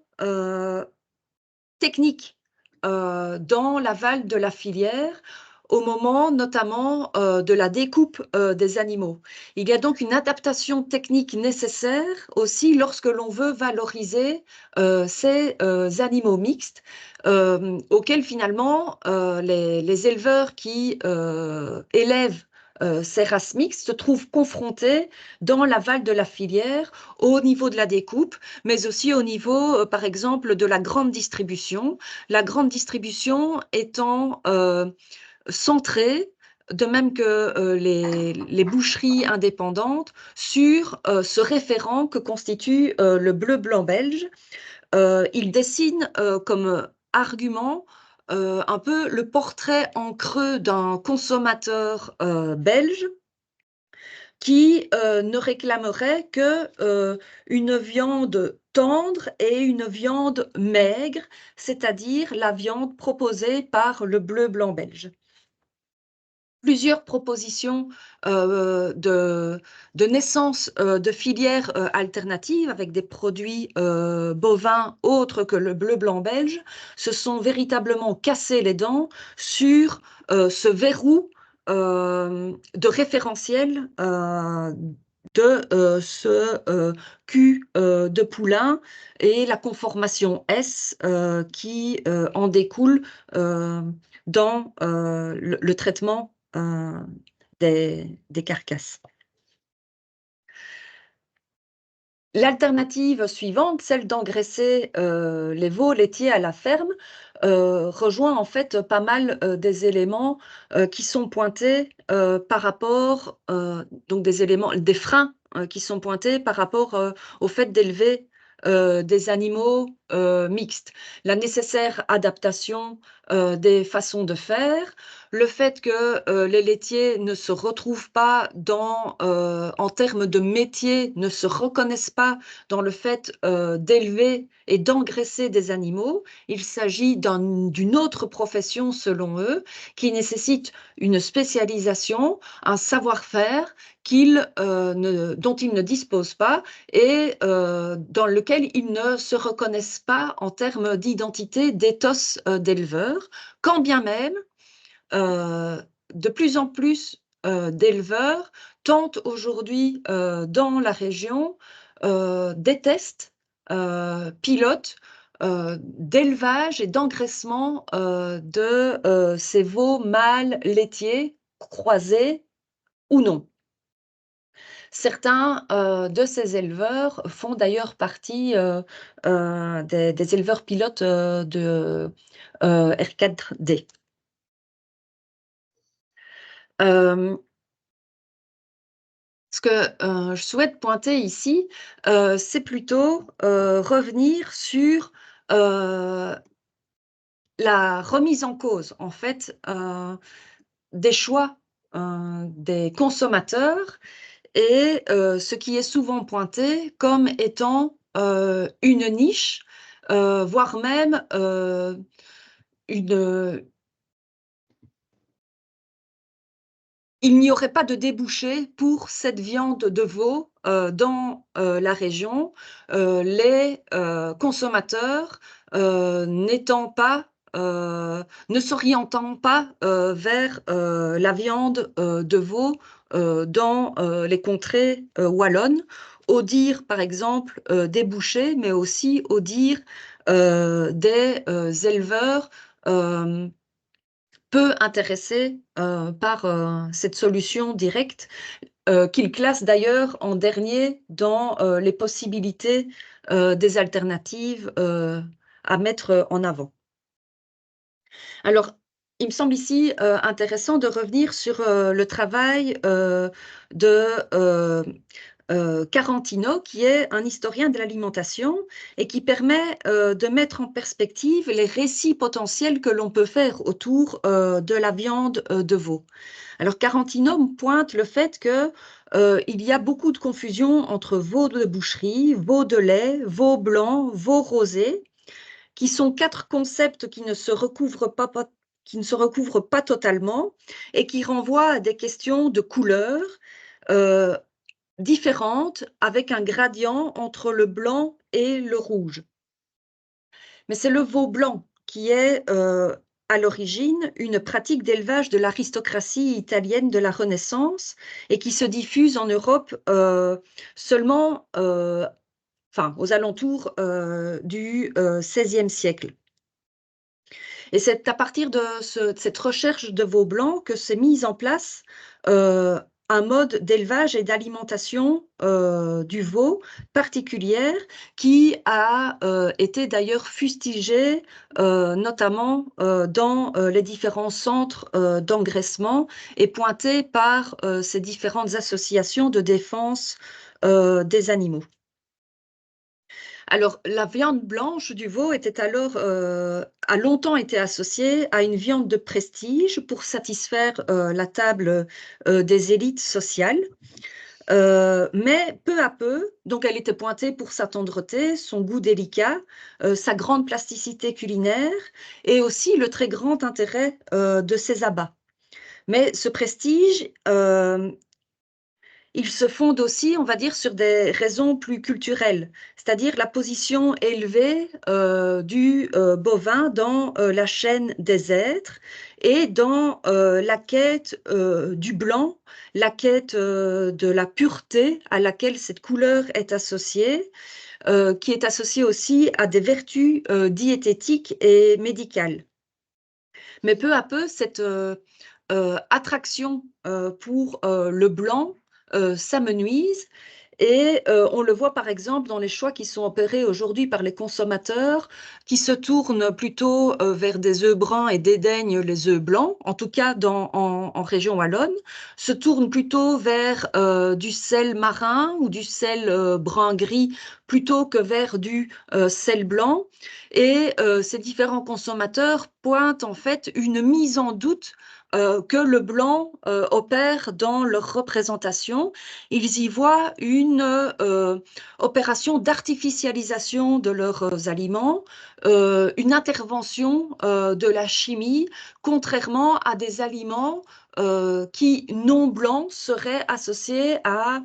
technique dans l'aval de la filière, au moment notamment de la découpe des animaux. Il y a donc une adaptation technique nécessaire aussi lorsque l'on veut valoriser ces animaux mixtes auxquels finalement les éleveurs qui élèvent ces races mixtes se trouvent confrontés dans l'aval de la filière au niveau de la découpe, mais aussi au niveau, par exemple, de la grande distribution. La grande distribution étant centrée, de même que les boucheries indépendantes, sur ce référent que constitue le bleu-blanc belge. Il dessine comme argument un peu le portrait en creux d'un consommateur belge qui ne réclamerait que une viande tendre et une viande maigre, c'est-à-dire la viande proposée par le bleu-blanc belge. Plusieurs propositions de naissance de filières alternatives avec des produits bovins autres que le bleu-blanc belge se sont véritablement cassés les dents sur ce verrou de référentiel de ce cul de poulain et la conformation S qui en découle dans le traitement des carcasses. L'alternative suivante, celle d'engraisser les veaux laitiers à la ferme, rejoint en fait pas mal des éléments qui sont pointés par rapport, donc des freins qui sont pointés par rapport au fait d'élever des animaux mixte. La nécessaire adaptation des façons de faire, le fait que les laitiers ne se retrouvent pas en termes de métier, ne se reconnaissent pas dans le fait d'élever et d'engraisser des animaux. Il s'agit d'une autre profession, selon eux, qui nécessite une spécialisation, un savoir-faire dont ils ne disposent pas et dans lequel ils ne se reconnaissent pas en termes d'identité d'éthos d'éleveurs, quand bien même de plus en plus d'éleveurs tentent aujourd'hui dans la région des tests pilotes d'élevage et d'engraissement de ces veaux mâles laitiers croisés ou non. Certains de ces éleveurs font d'ailleurs partie des éleveurs pilotes de R4D. Ce que je souhaite pointer ici, c'est plutôt revenir sur la remise en cause, en fait, des choix des consommateurs et ce qui est souvent pointé comme étant une niche, voire même il n'y aurait pas de débouché pour cette viande de veau dans la région, les consommateurs n'étant pas, ne s'orientant pas vers la viande de veau dans les contrées wallonnes, au dire par exemple des bouchers, mais aussi au dire des éleveurs peu intéressés par cette solution directe, qu'il classe d'ailleurs en dernier dans les possibilités des alternatives à mettre en avant. Alors, il me semble ici intéressant de revenir sur le travail de Carantino, qui est un historien de l'alimentation et qui permet de mettre en perspective les récits potentiels que l'on peut faire autour de la viande de veau. Alors, Carantino pointe le fait que il y a beaucoup de confusion entre veau de boucherie, veau de lait, veau blanc, veau rosé, qui sont quatre concepts qui ne se recouvrent pas totalement et qui renvoient à des questions de couleur euh, différentes avec un gradient entre le blanc et le rouge. Mais c'est le veau blanc qui est à l'origine une pratique d'élevage de l'aristocratie italienne de la Renaissance et qui se diffuse en Europe seulement aux alentours du XVIe siècle. Et c'est à partir de cette recherche de veau blanc que s'est mise en place un mode d'élevage et d'alimentation du veau particulière qui a été d'ailleurs fustigé notamment dans les différents centres d'engraissement et pointé par ces différentes associations de défense des animaux. Alors, la viande blanche du veau a longtemps été associée à une viande de prestige pour satisfaire la table des élites sociales. Mais peu à peu, donc elle était pointée pour sa tendreté, son goût délicat, sa grande plasticité culinaire et aussi le très grand intérêt de ses abats. Mais ce prestige, il se fonde aussi, on va dire, sur des raisons plus culturelles, c'est-à-dire la position élevée du bovin dans la chaîne des êtres et dans la quête du blanc, la quête de la pureté à laquelle cette couleur est associée, qui est associée aussi à des vertus diététiques et médicales. Mais peu à peu, cette attraction pour le blanc s'amenuise Et on le voit par exemple dans les choix qui sont opérés aujourd'hui par les consommateurs qui se tournent plutôt vers des œufs bruns et dédaignent les œufs blancs, en tout cas en région wallonne, se tournent plutôt vers du sel marin ou du sel brun-gris plutôt que vers du sel blanc. Et ces différents consommateurs pointent en fait une mise en doute que le blanc opère dans leur représentation. Ils y voient une opération d'artificialisation de leurs aliments, une intervention de la chimie, contrairement à des aliments qui, non blancs, seraient associés à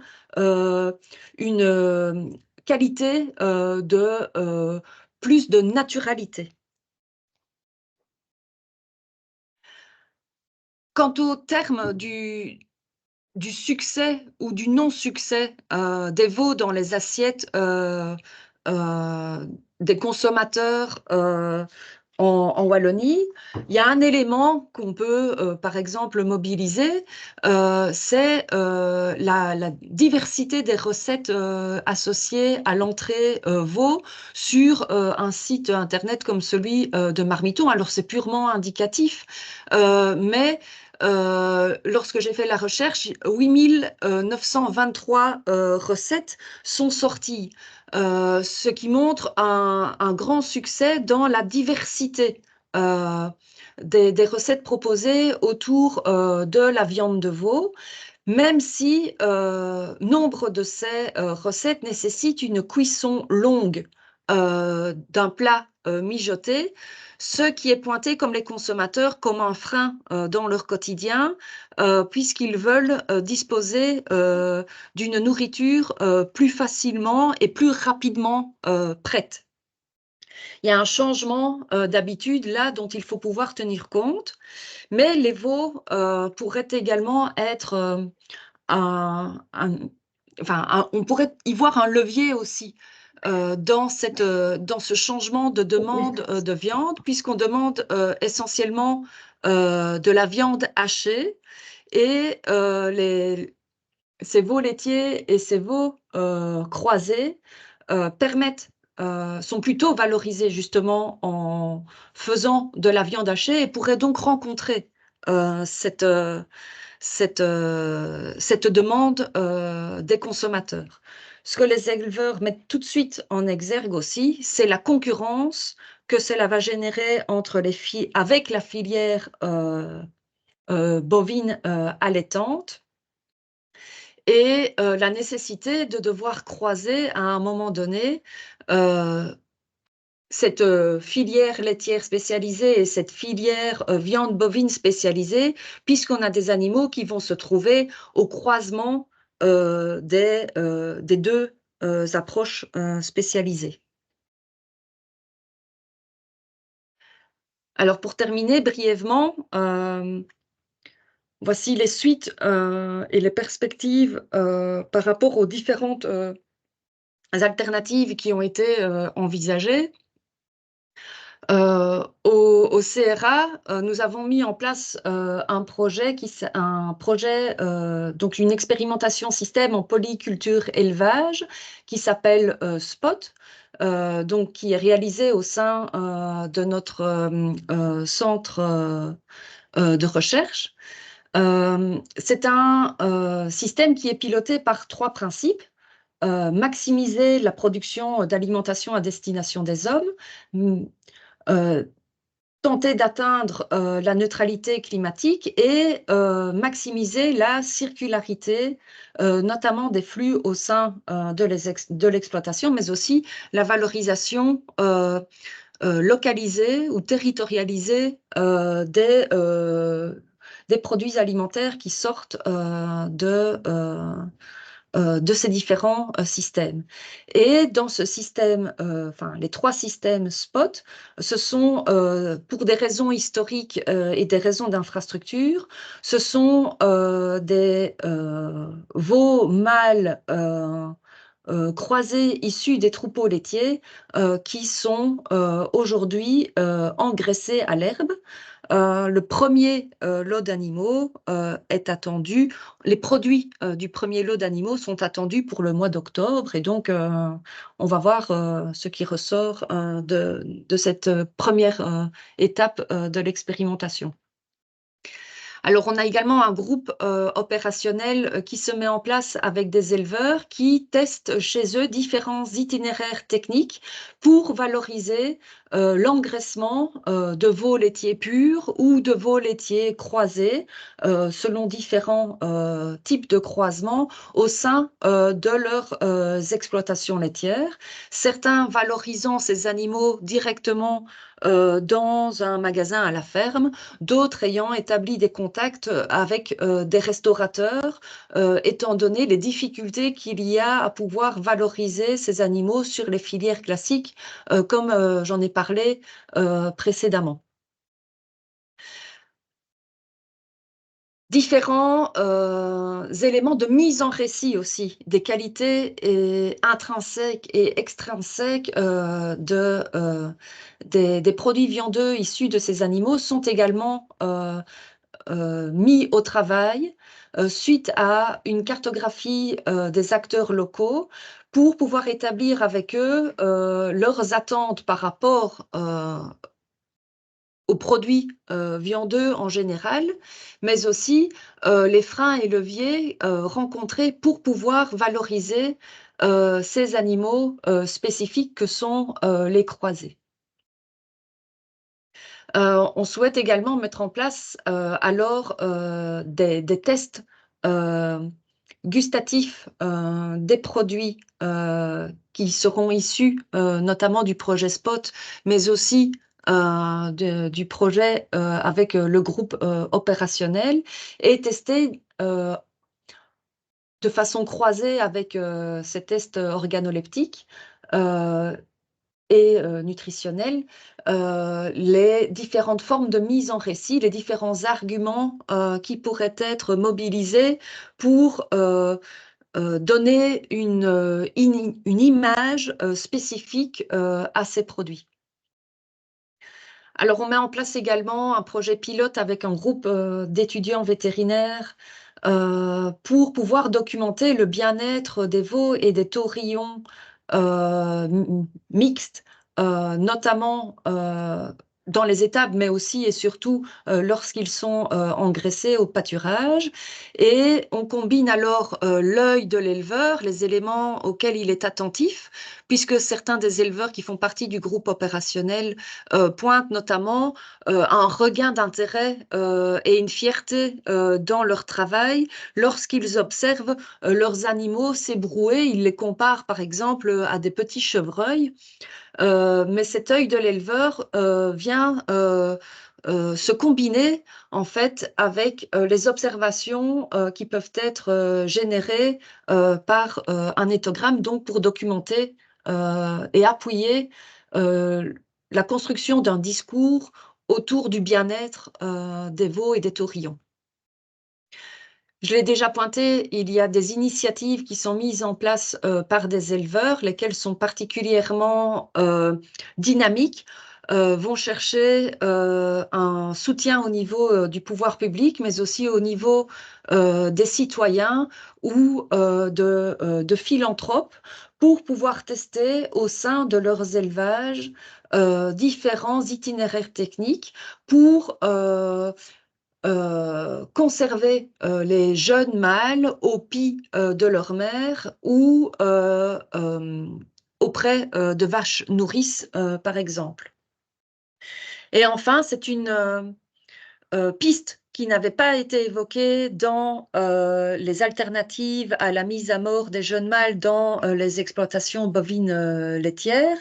une qualité de plus de naturalité. Quant au terme du succès ou du non-succès des veaux dans les assiettes des consommateurs en Wallonie, il y a un élément qu'on peut, par exemple, mobiliser, c'est la diversité des recettes associées à l'entrée veau sur un site internet comme celui de Marmiton. Alors, c'est purement indicatif, mais lorsque j'ai fait la recherche, 8923 recettes sont sorties, ce qui montre un grand succès dans la diversité des recettes proposées autour de la viande de veau, même si nombre de ces recettes nécessitent une cuisson longue d'un plat mijoté, ce qui est pointé comme les consommateurs comme un frein dans leur quotidien, puisqu'ils veulent disposer d'une nourriture plus facilement et plus rapidement prête. Il y a un changement d'habitude là dont il faut pouvoir tenir compte, mais les veaux pourraient également être on pourrait y voir un levier aussi dans ce changement de demande de viande, puisqu'on demande essentiellement de la viande hachée et ces veaux laitiers et ces veaux croisés sont plutôt valorisés justement en faisant de la viande hachée et pourraient donc rencontrer cette demande des consommateurs. Ce que les éleveurs mettent tout de suite en exergue aussi, c'est la concurrence que cela va générer avec la filière bovine allaitante et la nécessité de devoir croiser à un moment donné cette filière laitière spécialisée et cette filière viande bovine spécialisée, puisqu'on a des animaux qui vont se trouver au croisement des deux approches spécialisées. Alors pour terminer brièvement, voici les suites et les perspectives par rapport aux différentes alternatives qui ont été envisagées. Au CRA, nous avons mis en place un projet, donc une expérimentation système en polyculture élevage qui s'appelle SPOT, donc qui est réalisé au sein de notre centre de recherche. C'est un système qui est piloté par 3 principes. Maximiser la production d'alimentation à destination des hommes, tenter d'atteindre la neutralité climatique et maximiser la circularité, notamment des flux au sein de l'exploitation, mais aussi la valorisation localisée ou territorialisée des produits alimentaires qui sortent de ces différents systèmes. Et dans ce système, les 3 systèmes SPOT, ce sont, pour des raisons historiques et des raisons d'infrastructure, ce sont des veaux mâles croisés issus des troupeaux laitiers qui sont aujourd'hui engraissés à l'herbe. Le premier lot d'animaux est attendu. Les produits du premier lot d'animaux sont attendus pour le mois d'octobre et donc on va voir ce qui ressort de cette première étape de l'expérimentation. Alors, on a également un groupe opérationnel qui se met en place avec des éleveurs qui testent chez eux différents itinéraires techniques pour valoriser l'engraissement de veaux laitiers purs ou de veaux laitiers croisés selon différents types de croisements au sein de leurs exploitations laitières. Certains valorisant ces animaux directement dans un magasin à la ferme, d'autres ayant établi des contacts avec des restaurateurs, étant donné les difficultés qu'il y a à pouvoir valoriser ces animaux sur les filières classiques, comme j'en ai parlé précédemment. Différents éléments de mise en récit aussi, des qualités intrinsèques et extrinsèques des produits viandeux issus de ces animaux sont également mis au travail suite à une cartographie des acteurs locaux pour pouvoir établir avec eux leurs attentes par rapport aux produits viandeux en général, mais aussi les freins et leviers rencontrés pour pouvoir valoriser ces animaux spécifiques que sont les croisés. On souhaite également mettre en place alors des tests gustatifs des produits qui seront issus notamment du projet SPOT, mais aussi du projet avec le groupe opérationnel et tester de façon croisée avec ces tests organoleptiques et nutritionnels, les différentes formes de mise en récit, les différents arguments qui pourraient être mobilisés pour donner une image spécifique à ces produits. Alors, on met en place également un projet pilote avec un groupe d'étudiants vétérinaires pour pouvoir documenter le bien-être des veaux et des taurillons mixtes, notamment dans les étables, mais aussi et surtout lorsqu'ils sont engraissés au pâturage. Et on combine alors l'œil de l'éleveur, les éléments auxquels il est attentif, puisque certains des éleveurs qui font partie du groupe opérationnel pointent notamment un regain d'intérêt et une fierté dans leur travail lorsqu'ils observent leurs animaux s'ébrouer. Ils les comparent par exemple à des petits chevreuils, mais cet œil de l'éleveur vient se combiner en fait avec les observations qui peuvent être générées par un éthogramme, donc pour documenter et appuyer la construction d'un discours autour du bien-être des veaux et des taurillons. Je l'ai déjà pointé, il y a des initiatives qui sont mises en place par des éleveurs, lesquelles sont particulièrement dynamiques, vont chercher un soutien au niveau du pouvoir public, mais aussi au niveau des citoyens ou de philanthropes pour pouvoir tester au sein de leurs élevages différents itinéraires techniques pour conserver les jeunes mâles au pis de leur mère ou auprès de vaches nourrices, par exemple. Et enfin, c'est une piste qui n'avait pas été évoquée dans les alternatives à la mise à mort des jeunes mâles dans les exploitations bovines laitières,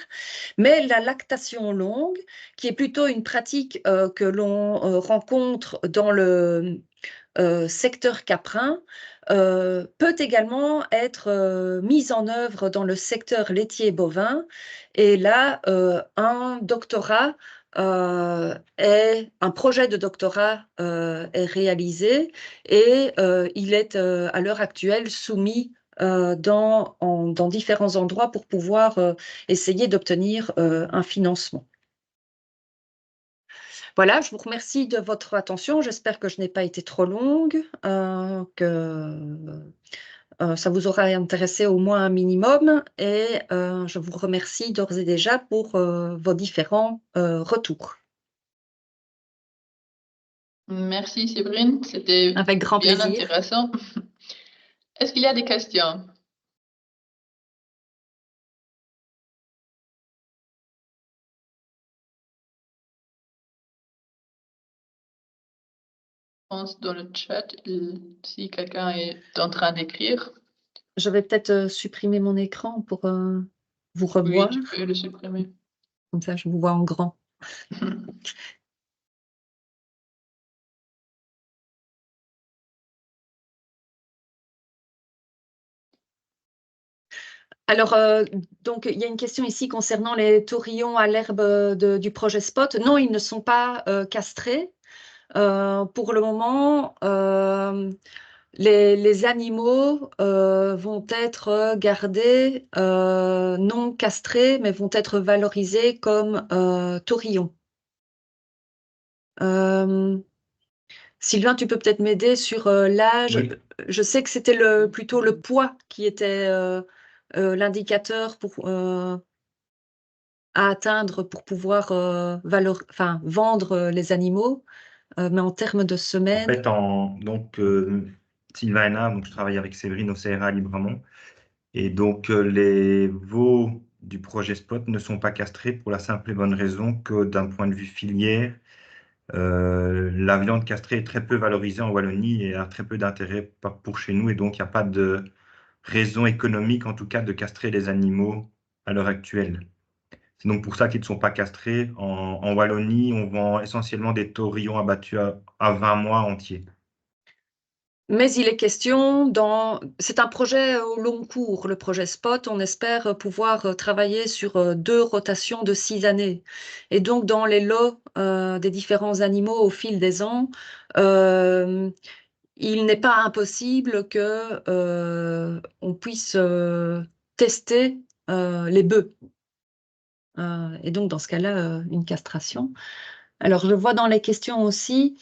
mais la lactation longue, qui est plutôt une pratique que l'on rencontre dans le secteur caprin, peut également être mise en œuvre dans le secteur laitier bovin. Et là, un doctorat un projet de doctorat est réalisé et il est à l'heure actuelle soumis dans différents endroits pour pouvoir essayer d'obtenir un financement. Voilà, je vous remercie de votre attention. J'espère que je n'ai pas été trop longue, que ça vous aura intéressé au moins un minimum et je vous remercie d'ores et déjà pour vos différents retours. Merci Séverine, c'était Avec grand bien plaisir. intéressant. Est-ce qu'il y a des questions? Je pense dans le chat, si quelqu'un est en train d'écrire. Je vais peut-être supprimer mon écran pour vous revoir. Oui, tu peux le supprimer. Comme ça, je vous vois en grand. Alors, donc, il y a une question ici concernant les taurillons à l'herbe du projet Spot. Non, ils ne sont pas castrés. Pour le moment, les animaux vont être gardés non castrés, mais vont être valorisés comme taurillons. Sylvain, tu peux peut-être m'aider sur l'âge. Oui. Je sais que c'était plutôt le poids qui était l'indicateur à atteindre pour pouvoir vendre les animaux, mais en termes de En semaines. fait, Sylvain Hénard, donc je travaille avec Séverine au CRA à Libremont. Et donc, les veaux du projet Spot ne sont pas castrés pour la simple et bonne raison que d'un point de vue filière, la viande castrée est très peu valorisée en Wallonie et a très peu d'intérêt pour chez nous. Et donc, il n'y a pas de raison économique, en tout cas, de castrer les animaux à l'heure actuelle. C'est donc pour ça qu'ils ne sont pas castrés. En Wallonie, on vend essentiellement des taurillons abattus à 20 mois entiers. Mais il est question c'est un projet au long cours, le projet Spot. On espère pouvoir travailler sur 2 rotations de 6 années. Et donc, dans les lots des différents animaux au fil des ans, il n'est pas impossible que on puisse tester les bœufs. Et donc, dans ce cas-là, une castration. Alors, je vois dans les questions aussi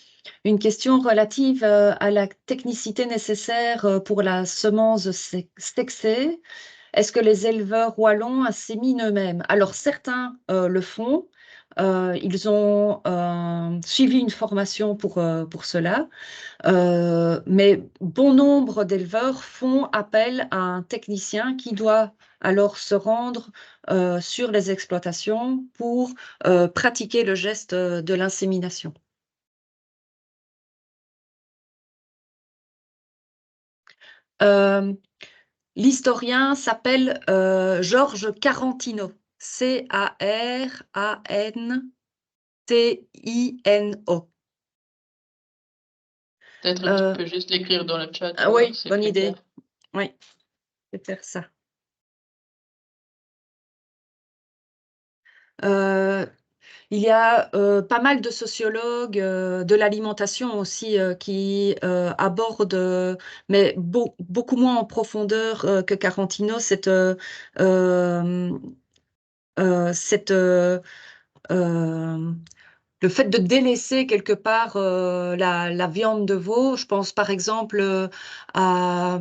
une question relative à la technicité nécessaire pour la semence sexée. Est-ce que les éleveurs wallons asséminent eux-mêmes? Alors, certains le font. Ils ont suivi une formation pour cela. Mais bon nombre d'éleveurs font appel à un technicien qui doit alors se rendre sur les exploitations pour pratiquer le geste de l'insémination. L'historien s'appelle Georges Carantino, Carantino. Peut-être tu peux juste l'écrire dans le chat. Oui, c'est bonne plus idée. clair. Oui, je vais faire ça. Il y a pas mal de sociologues de l'alimentation aussi qui abordent, mais beaucoup moins en profondeur que Carantino, cette, le fait de délaisser quelque part la viande de veau. Je pense par exemple à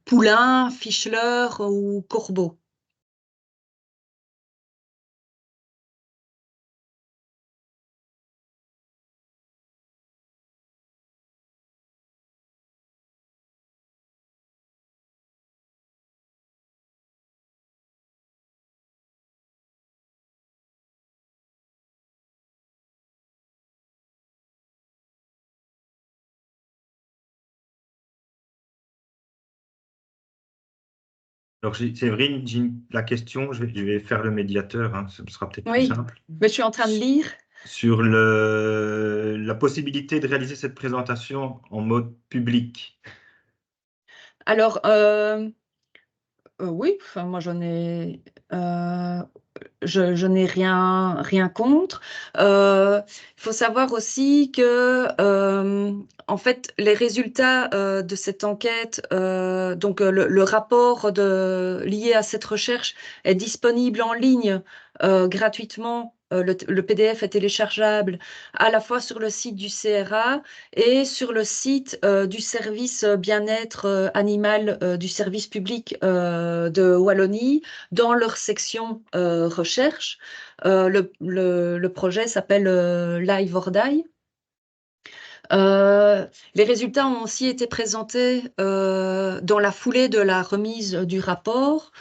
poulain, fischler ou corbeau. Alors, Séverine, la question, je vais faire le médiateur, hein, ce sera peut-être plus Oui, simple. mais je suis en train de lire. Sur la possibilité de réaliser cette présentation en mode public. Alors, oui, enfin, moi, je n'ai rien contre. Il faut savoir aussi que, en fait, les résultats de cette enquête, donc le rapport lié à cette recherche est disponible en ligne gratuitement le PDF est téléchargeable à la fois sur le site du CRA et sur le site du service bien-être animal du service public de Wallonie, dans leur section recherche. Le projet s'appelle Live or Die. Les résultats ont aussi été présentés dans la foulée de la remise du rapport.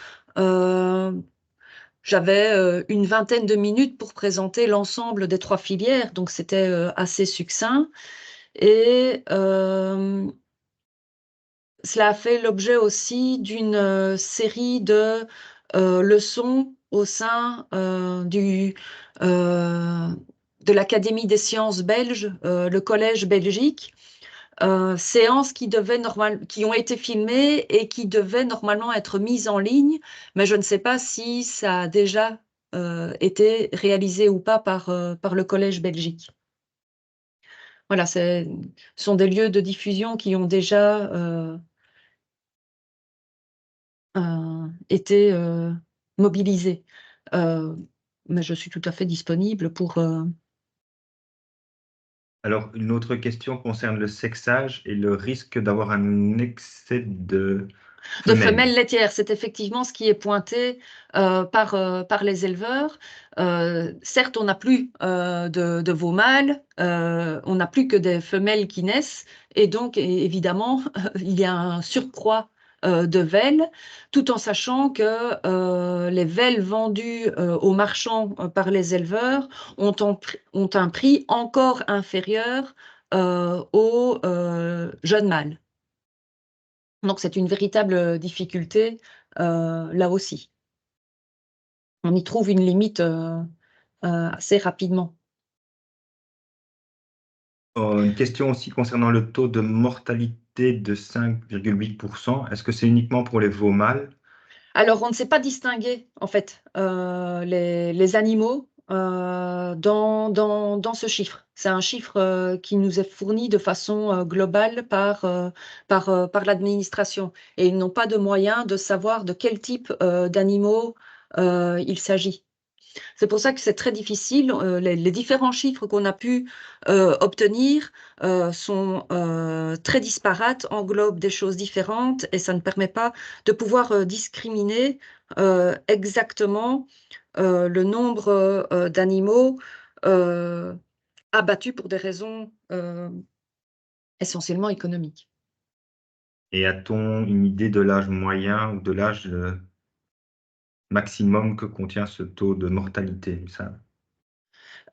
J'avais une vingtaine de minutes pour présenter l'ensemble des 3 filières, donc c'était assez succinct. Et cela a fait l'objet aussi d'une série de leçons au sein de l'Académie des sciences belges, le Collège Belgique, séances qui ont été filmées et qui devaient normalement être mises en ligne, mais je ne sais pas si ça a déjà été réalisé ou pas par le Collège Belgique. Voilà, ce sont des lieux de diffusion qui ont déjà été mobilisés. Mais je suis tout à fait disponible pour... Alors, une autre question concerne le sexage et le risque d'avoir un excès de De femelles. femelles laitières, c'est effectivement ce qui est pointé par les éleveurs. Certes, on n'a plus de veaux mâles, on n'a plus que des femelles qui naissent, et donc évidemment, il y a un surcroît de velles, tout en sachant que les velles vendues aux marchands par les éleveurs ont un prix encore inférieur aux jeunes mâles. Donc, c'est une véritable difficulté là aussi. On y trouve une limite assez rapidement. Une question aussi concernant le taux de mortalité de 5,8%. Est-ce que c'est uniquement pour les veaux mâles? Alors, on ne sait pas distinguer, en fait, les animaux dans ce chiffre. C'est un chiffre qui nous est fourni de façon globale par l'administration. Et ils n'ont pas de moyen de savoir de quel type d'animaux il s'agit. C'est pour ça que c'est très difficile. Les différents chiffres qu'on a pu obtenir sont très disparates, englobent des choses différentes et ça ne permet pas de pouvoir discriminer exactement le nombre d'animaux abattus pour des raisons essentiellement économiques. Et a-t-on une idée de l'âge moyen ou de l'âge maximum que contient ce taux de mortalité, ça?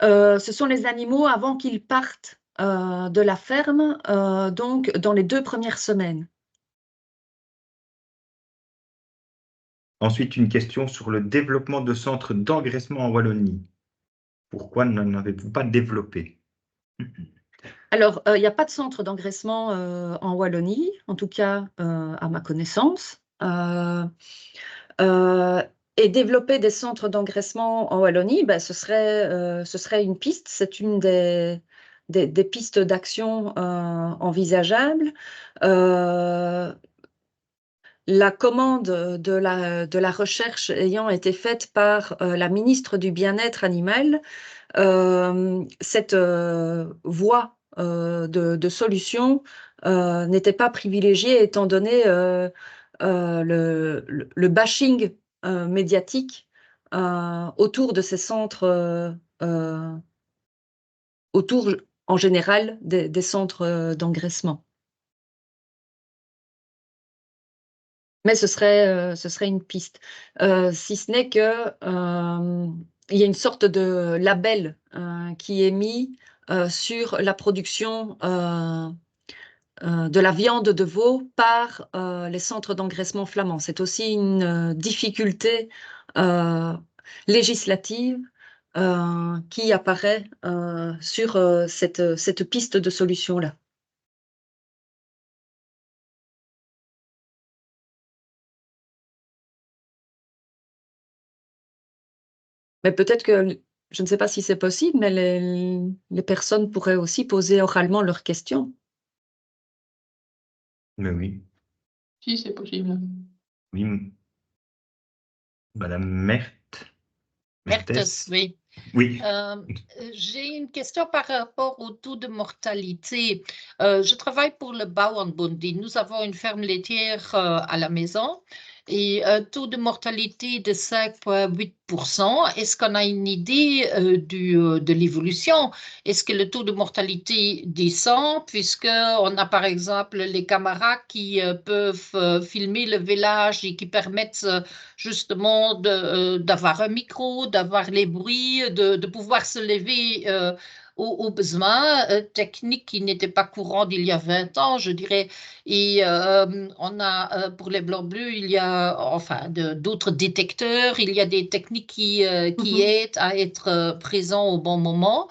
Ce sont les animaux avant qu'ils partent de la ferme, donc dans les 2 premières semaines. Ensuite, une question sur le développement de centres d'engraissement en Wallonie. Pourquoi n'en avez-vous pas développé? Alors, il n'y a pas de centre d'engraissement en Wallonie, en tout cas à ma connaissance. Et développer des centres d'engraissement en Wallonie, ben, ce serait une piste, c'est une des pistes d'action envisageables. La commande de la recherche ayant été faite par la ministre du Bien-être animal, cette voie de solution n'était pas privilégiée étant donné le bashing médiatique autour de ces centres, autour en général des centres d'engraissement. Mais ce serait une piste. Si ce n'est que il y a une sorte de label qui est mis sur la production de la viande de veau par les centres d'engraissement flamands. C'est aussi une difficulté législative qui apparaît sur cette piste de solution-là. Mais peut-être que, je ne sais pas si c'est possible, mais les personnes pourraient aussi poser oralement leurs questions. Mais oui, Si, c'est possible. oui. Madame Merthes. Mertes, oui. Oui. J'ai une question par rapport au taux de mortalité. Je travaille pour le Bauernbund et nous avons une ferme laitière à la maison et un taux de mortalité de 5,8%. Est-ce qu'on a une idée de l'évolution? Est-ce que le taux de mortalité descend puisqu'on a par exemple les caméras qui peuvent filmer le village et qui permettent justement d'avoir un micro, d'avoir les bruits, de pouvoir se lever aux besoins techniques qui n'étaient pas courants il y a 20 ans, je dirais. Et on a, pour les blancs-bleus, il y a enfin d'autres détecteurs, il y a des techniques qui aident à être présents au bon moment.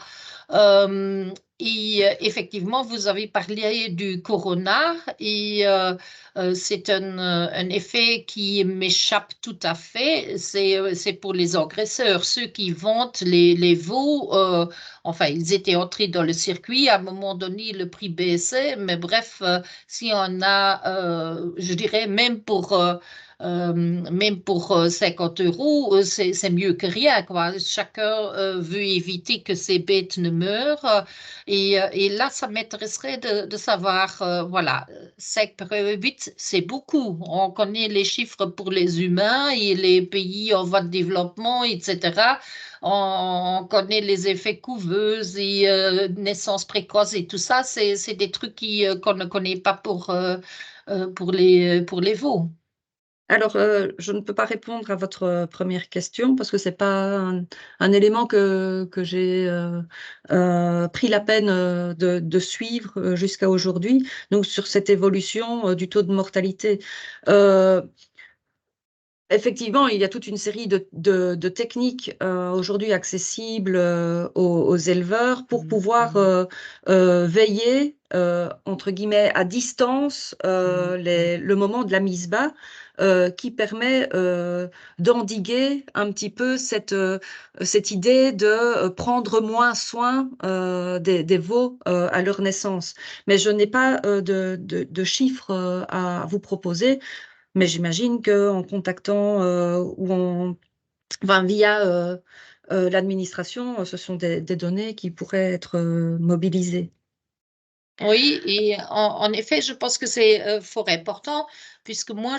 Euh, Effectivement, vous avez parlé du corona et c'est un effet qui m'échappe tout à fait. C'est pour les agresseurs, ceux qui vendent les veaux. Enfin, ils étaient entrés dans le circuit. À un moment donné, le prix baissait. Mais bref, si on a, je dirais, même pour 50 euros, c'est mieux que rien, quoi. Chacun veut éviter que ces bêtes ne meurent. Et là, ça m'intéresserait de savoir, voilà, 5,8, c'est beaucoup. On connaît les chiffres pour les humains et les pays en voie de développement, etc. On connaît les effets couveuses et naissance précoce et tout ça. C'est des trucs qu'on ne connaît pas pour les veaux. Alors, je ne peux pas répondre à votre première question parce que c'est pas un élément que j'ai pris la peine de suivre jusqu'à aujourd'hui. Donc, sur cette évolution du taux de mortalité. Effectivement, il y a toute une série de techniques aujourd'hui accessibles aux éleveurs pour pouvoir veiller, entre guillemets, à distance le moment de la mise bas qui permet d'endiguer un petit peu cette idée de prendre moins soin des veaux à leur naissance. Mais je n'ai pas de chiffres à vous proposer. Mais j'imagine qu'en contactant enfin, via l'administration, ce sont des données qui pourraient être mobilisées. Oui, et en effet, je pense que c'est fort important, puisque moi,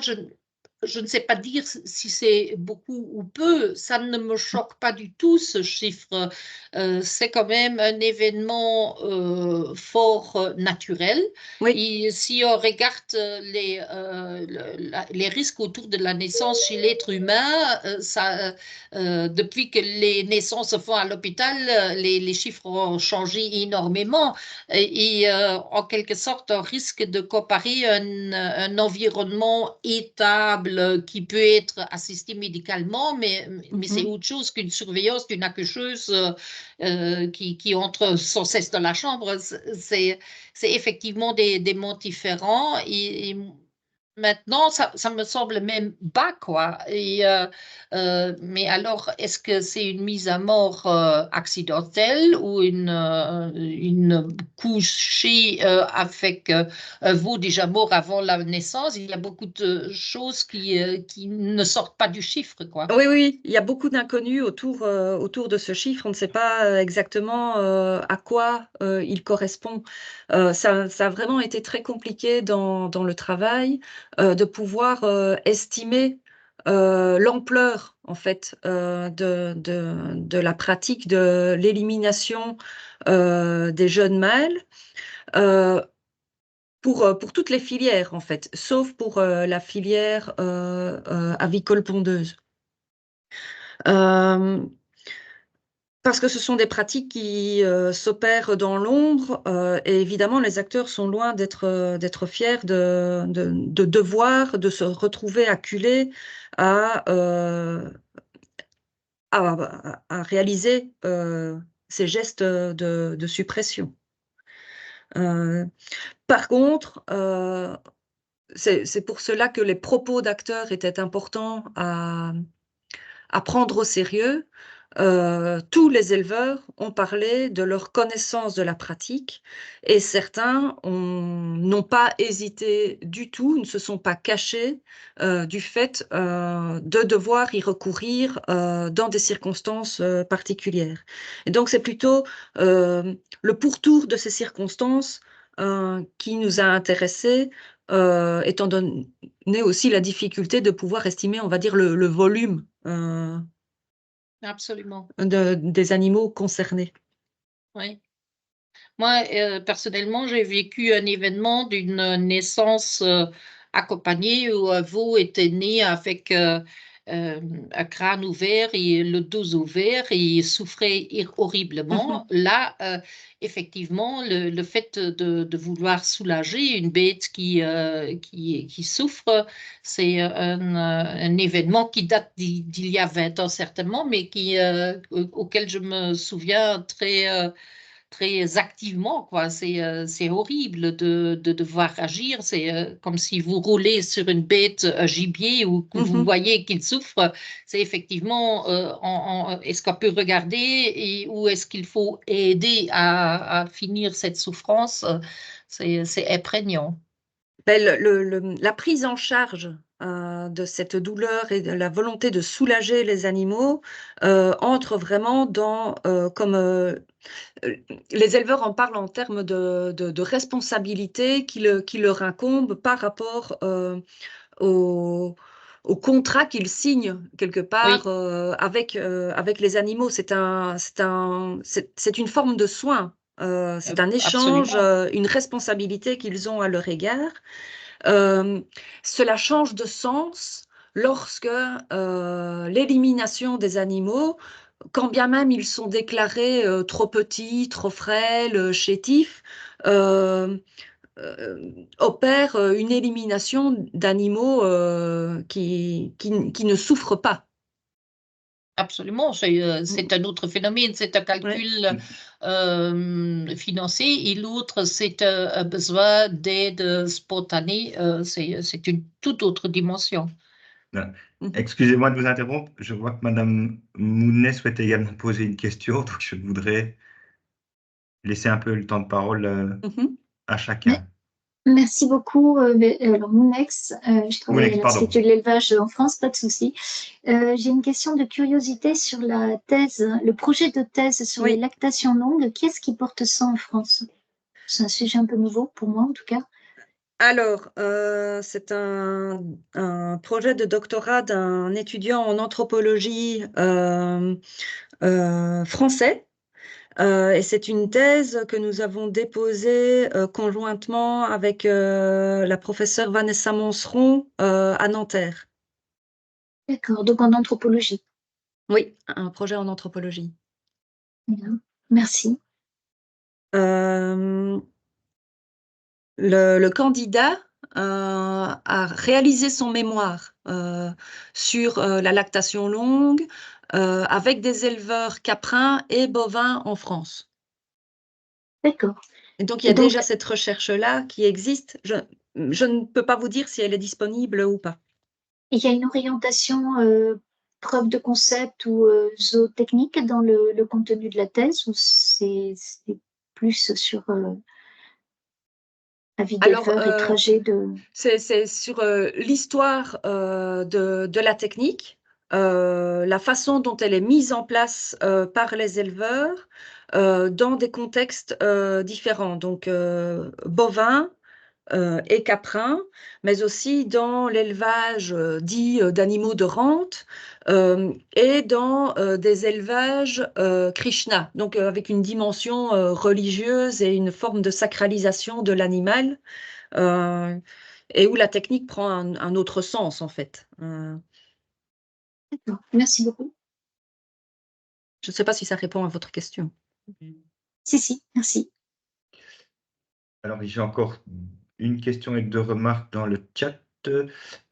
je ne sais pas dire si c'est beaucoup ou peu, ça ne me choque pas du tout, ce chiffre. C'est quand même un événement fort naturel. Oui. Et si on regarde les risques autour de la naissance chez l'être humain, depuis que les naissances se font à l'hôpital, les chiffres ont changé énormément. En quelque sorte, on risque de comparer un environnement étable qui peut être assisté médicalement, mais c'est autre chose qu'une surveillance d'une accoucheuse qui entre sans cesse dans la chambre. C'est effectivement des mondes différents. Et maintenant, ça me semble même bas, quoi. Mais alors, est-ce que c'est une mise à mort accidentelle ou une couchée avec un veau déjà mort avant la naissance? Il y a beaucoup de choses qui ne sortent pas du chiffre, quoi. Oui, oui, il y a beaucoup d'inconnus autour de ce chiffre. On ne sait pas exactement à quoi il correspond. Ça a vraiment été très compliqué dans le travail de pouvoir estimer l'ampleur en fait de la pratique de l'élimination des jeunes mâles pour toutes les filières en fait, sauf pour la filière avicole pondeuse. Euh, Parce que ce sont des pratiques qui s'opèrent dans l'ombre et évidemment les acteurs sont loin d'être fiers de devoir de se retrouver acculés à réaliser ces gestes de suppression. Par contre, c'est pour cela que les propos d'acteurs étaient importants à prendre au sérieux. tous les éleveurs ont parlé de leur connaissance de la pratique et certains n'ont pas hésité du tout, ne se sont pas cachés du fait de devoir y recourir dans des circonstances particulières. Et donc c'est plutôt le pourtour de ces circonstances qui nous a intéressés, étant donné aussi la difficulté de pouvoir estimer, on va dire, le volume Absolument, des animaux concernés. oui. Moi, personnellement, j'ai vécu un événement d'une naissance accompagnée où un veau était né avec un crâne ouvert et le dos ouvert et il souffrait horriblement. Là, effectivement, le fait de vouloir soulager une bête qui souffre, c'est un événement qui date d'il y a 20 ans certainement, mais auquel je me souviens très activement, quoi. C'est horrible de devoir agir. C'est comme si vous roulez sur une bête, un gibier, ou que vous voyez qu'il souffre. C'est effectivement, est-ce qu'on peut regarder ou est-ce qu'il faut aider à finir cette souffrance? C'est imprégnant. La prise en charge de cette douleur et de la volonté de soulager les animaux entre vraiment dans, comme les éleveurs en parlent en termes de responsabilité qui leur incombe par rapport au contrat qu'ils signent quelque part Oui, avec les animaux. C'est une forme de soin. C'est un échange, absolument. une responsabilité qu'ils ont à leur égard. Cela change de sens lorsque l'élimination des animaux, quand bien même ils sont déclarés trop petits, trop frêles, chétifs, opère une élimination d'animaux qui ne souffrent pas. Absolument, c'est un autre phénomène, c'est un calcul financier et l'autre, c'est un besoin d'aide spontanée, c'est une toute autre dimension. Excusez-moi de vous interrompre. Je vois que Madame Mounet souhaite également poser une question, donc je voudrais laisser un peu le temps de parole à chacun. Merci beaucoup. Alors, Mounex, je travaille à Mounex, pardon. l'Institut de l'élevage en France, pas de souci. J'ai une question de curiosité sur la thèse, le projet de thèse sur les lactations longues. Qui est-ce qui porte ça en France? C'est un sujet un peu nouveau pour moi, en tout cas. Alors, c'est un projet de doctorat d'un étudiant en anthropologie français. Et c'est une thèse que nous avons déposée conjointement avec la professeure Vanessa Monceron à Nanterre. D'accord, donc en anthropologie. Oui, un projet en anthropologie. Bien. Merci. Le candidat a réalisé son mémoire sur la lactation longue avec des éleveurs caprins et bovins en France. D'accord. Et donc, il y a déjà cette recherche-là qui existe. Je ne peux pas vous dire si elle est disponible ou pas. Il y a une orientation preuve de concept ou zootechnique dans le contenu de la thèse, ou c'est plus sur avis d'éleveur et trajet de... C'est sur l'histoire de la technique, la façon dont elle est mise en place par les éleveurs dans des contextes différents, donc bovins et caprins, mais aussi dans l'élevage dit d'animaux de rente et dans des élevages Krishna, donc avec une dimension religieuse et une forme de sacralisation de l'animal, et où la technique prend un autre sens en fait. D'accord, merci beaucoup. Je ne sais pas si ça répond à votre question. Si, merci. Alors, j'ai encore une question et 2 remarques dans le chat,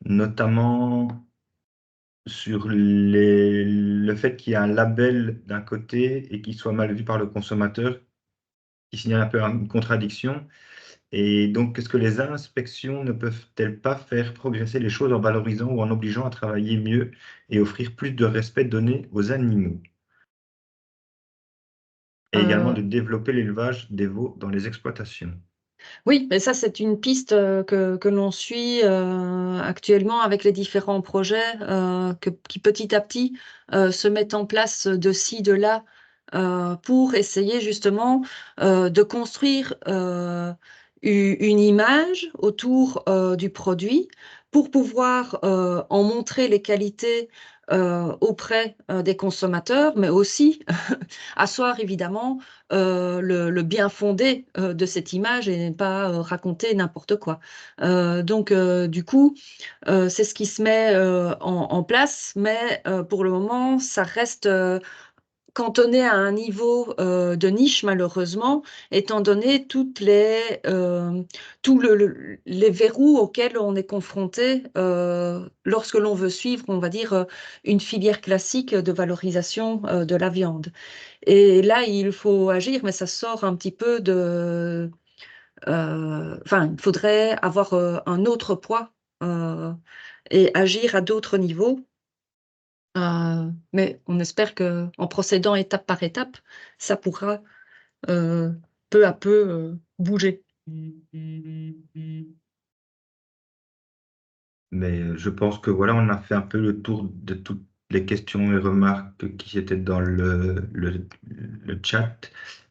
notamment sur le fait qu'il y a un label d'un côté et qu'il soit mal vu par le consommateur, qui signale un peu une contradiction. Et donc, est-ce que les inspections ne peuvent-elles pas faire progresser les choses en valorisant ou en obligeant à travailler mieux et offrir plus de respect donné aux animaux? Et également de développer l'élevage des veaux dans les exploitations. Oui, mais ça, c'est une piste que l'on suit actuellement avec les différents projets qui petit à petit se mettent en place de ci, de là, pour essayer justement de construire une image autour du produit pour pouvoir en montrer les qualités auprès des consommateurs, mais aussi asseoir évidemment le bien fondé de cette image et ne pas raconter n'importe quoi. Donc, du coup, c'est ce qui se met en place, mais pour le moment, ça reste cantonné à un niveau de niche, malheureusement, étant donné tous les verrous auxquels on est confronté lorsque l'on veut suivre, on va dire, une filière classique de valorisation de la viande. Et là, il faut agir, mais ça sort un petit peu de... Enfin, il faudrait avoir un autre poids et agir à d'autres niveaux. Mais on espère qu'en procédant étape par étape, ça pourra peu à peu bouger. Mais je pense que voilà, on a fait un peu le tour de toutes les questions et remarques qui étaient dans le chat.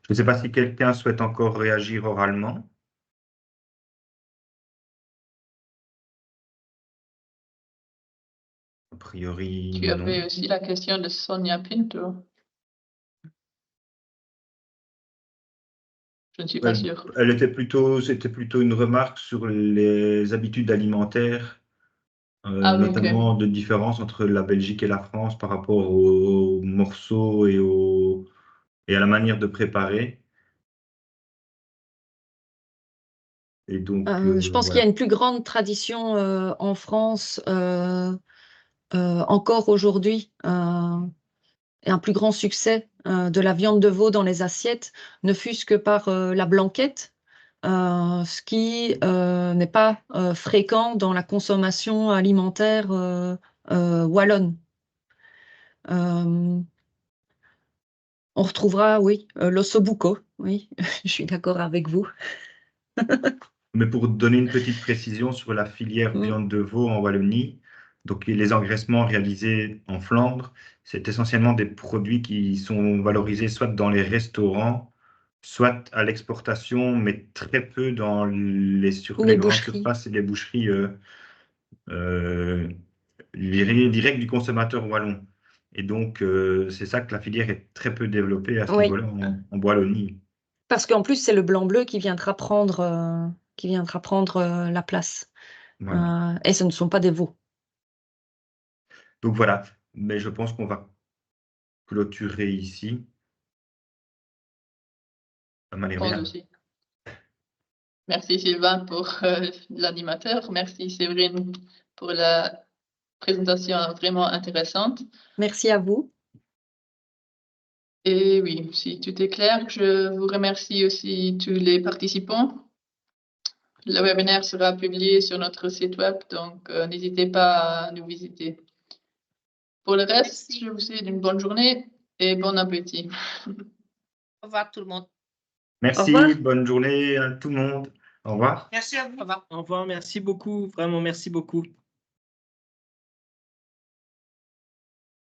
Je ne sais pas si quelqu'un souhaite encore réagir oralement. A priori, Tu non. avais aussi la question de Sonia Pinto. Je ne suis pas sûre. C'était plutôt une remarque sur les habitudes alimentaires, Ah oui, ok. notamment de différence entre la Belgique et la France par rapport aux morceaux et à la manière de préparer. Et donc, Je pense qu'il y a voilà. une plus grande tradition en France encore aujourd'hui et un plus grand succès de la viande de veau dans les assiettes, ne fût-ce que par la blanquette, ce qui n'est pas fréquent dans la consommation alimentaire wallonne. On retrouvera, oui, l'ossobuco, oui, je suis d'accord avec vous. Mais pour donner une petite précision sur la filière viande de veau en Wallonie, donc les engraissements réalisés en Flandre, c'est essentiellement des produits qui sont valorisés soit dans les restaurants, soit à l'exportation, mais très peu dans sur les Les grandes boucheries. surfaces et les boucheries directes du consommateur wallon. Et donc, c'est ça que la filière est très peu développée à ce Oui, niveau-là en Wallonie. parce qu'en plus, c'est le blanc-bleu qui viendra prendre la place. Voilà. Et ce ne sont pas des veaux. Donc voilà, mais je pense qu'on va clôturer ici. Je Marie pense aussi. Merci Sylvain pour l'animateur. Merci Séverine pour la présentation vraiment intéressante. Merci à vous. Et oui, si tout est clair, je vous remercie aussi tous les participants. Le webinaire sera publié sur notre site web, donc n'hésitez pas à nous visiter. Pour le reste, je vous souhaite une bonne journée et bon appétit. Au revoir tout le monde. Merci, bonne journée à tout le monde. Au revoir. Merci à vous. Au revoir. Au revoir, merci beaucoup, vraiment merci beaucoup.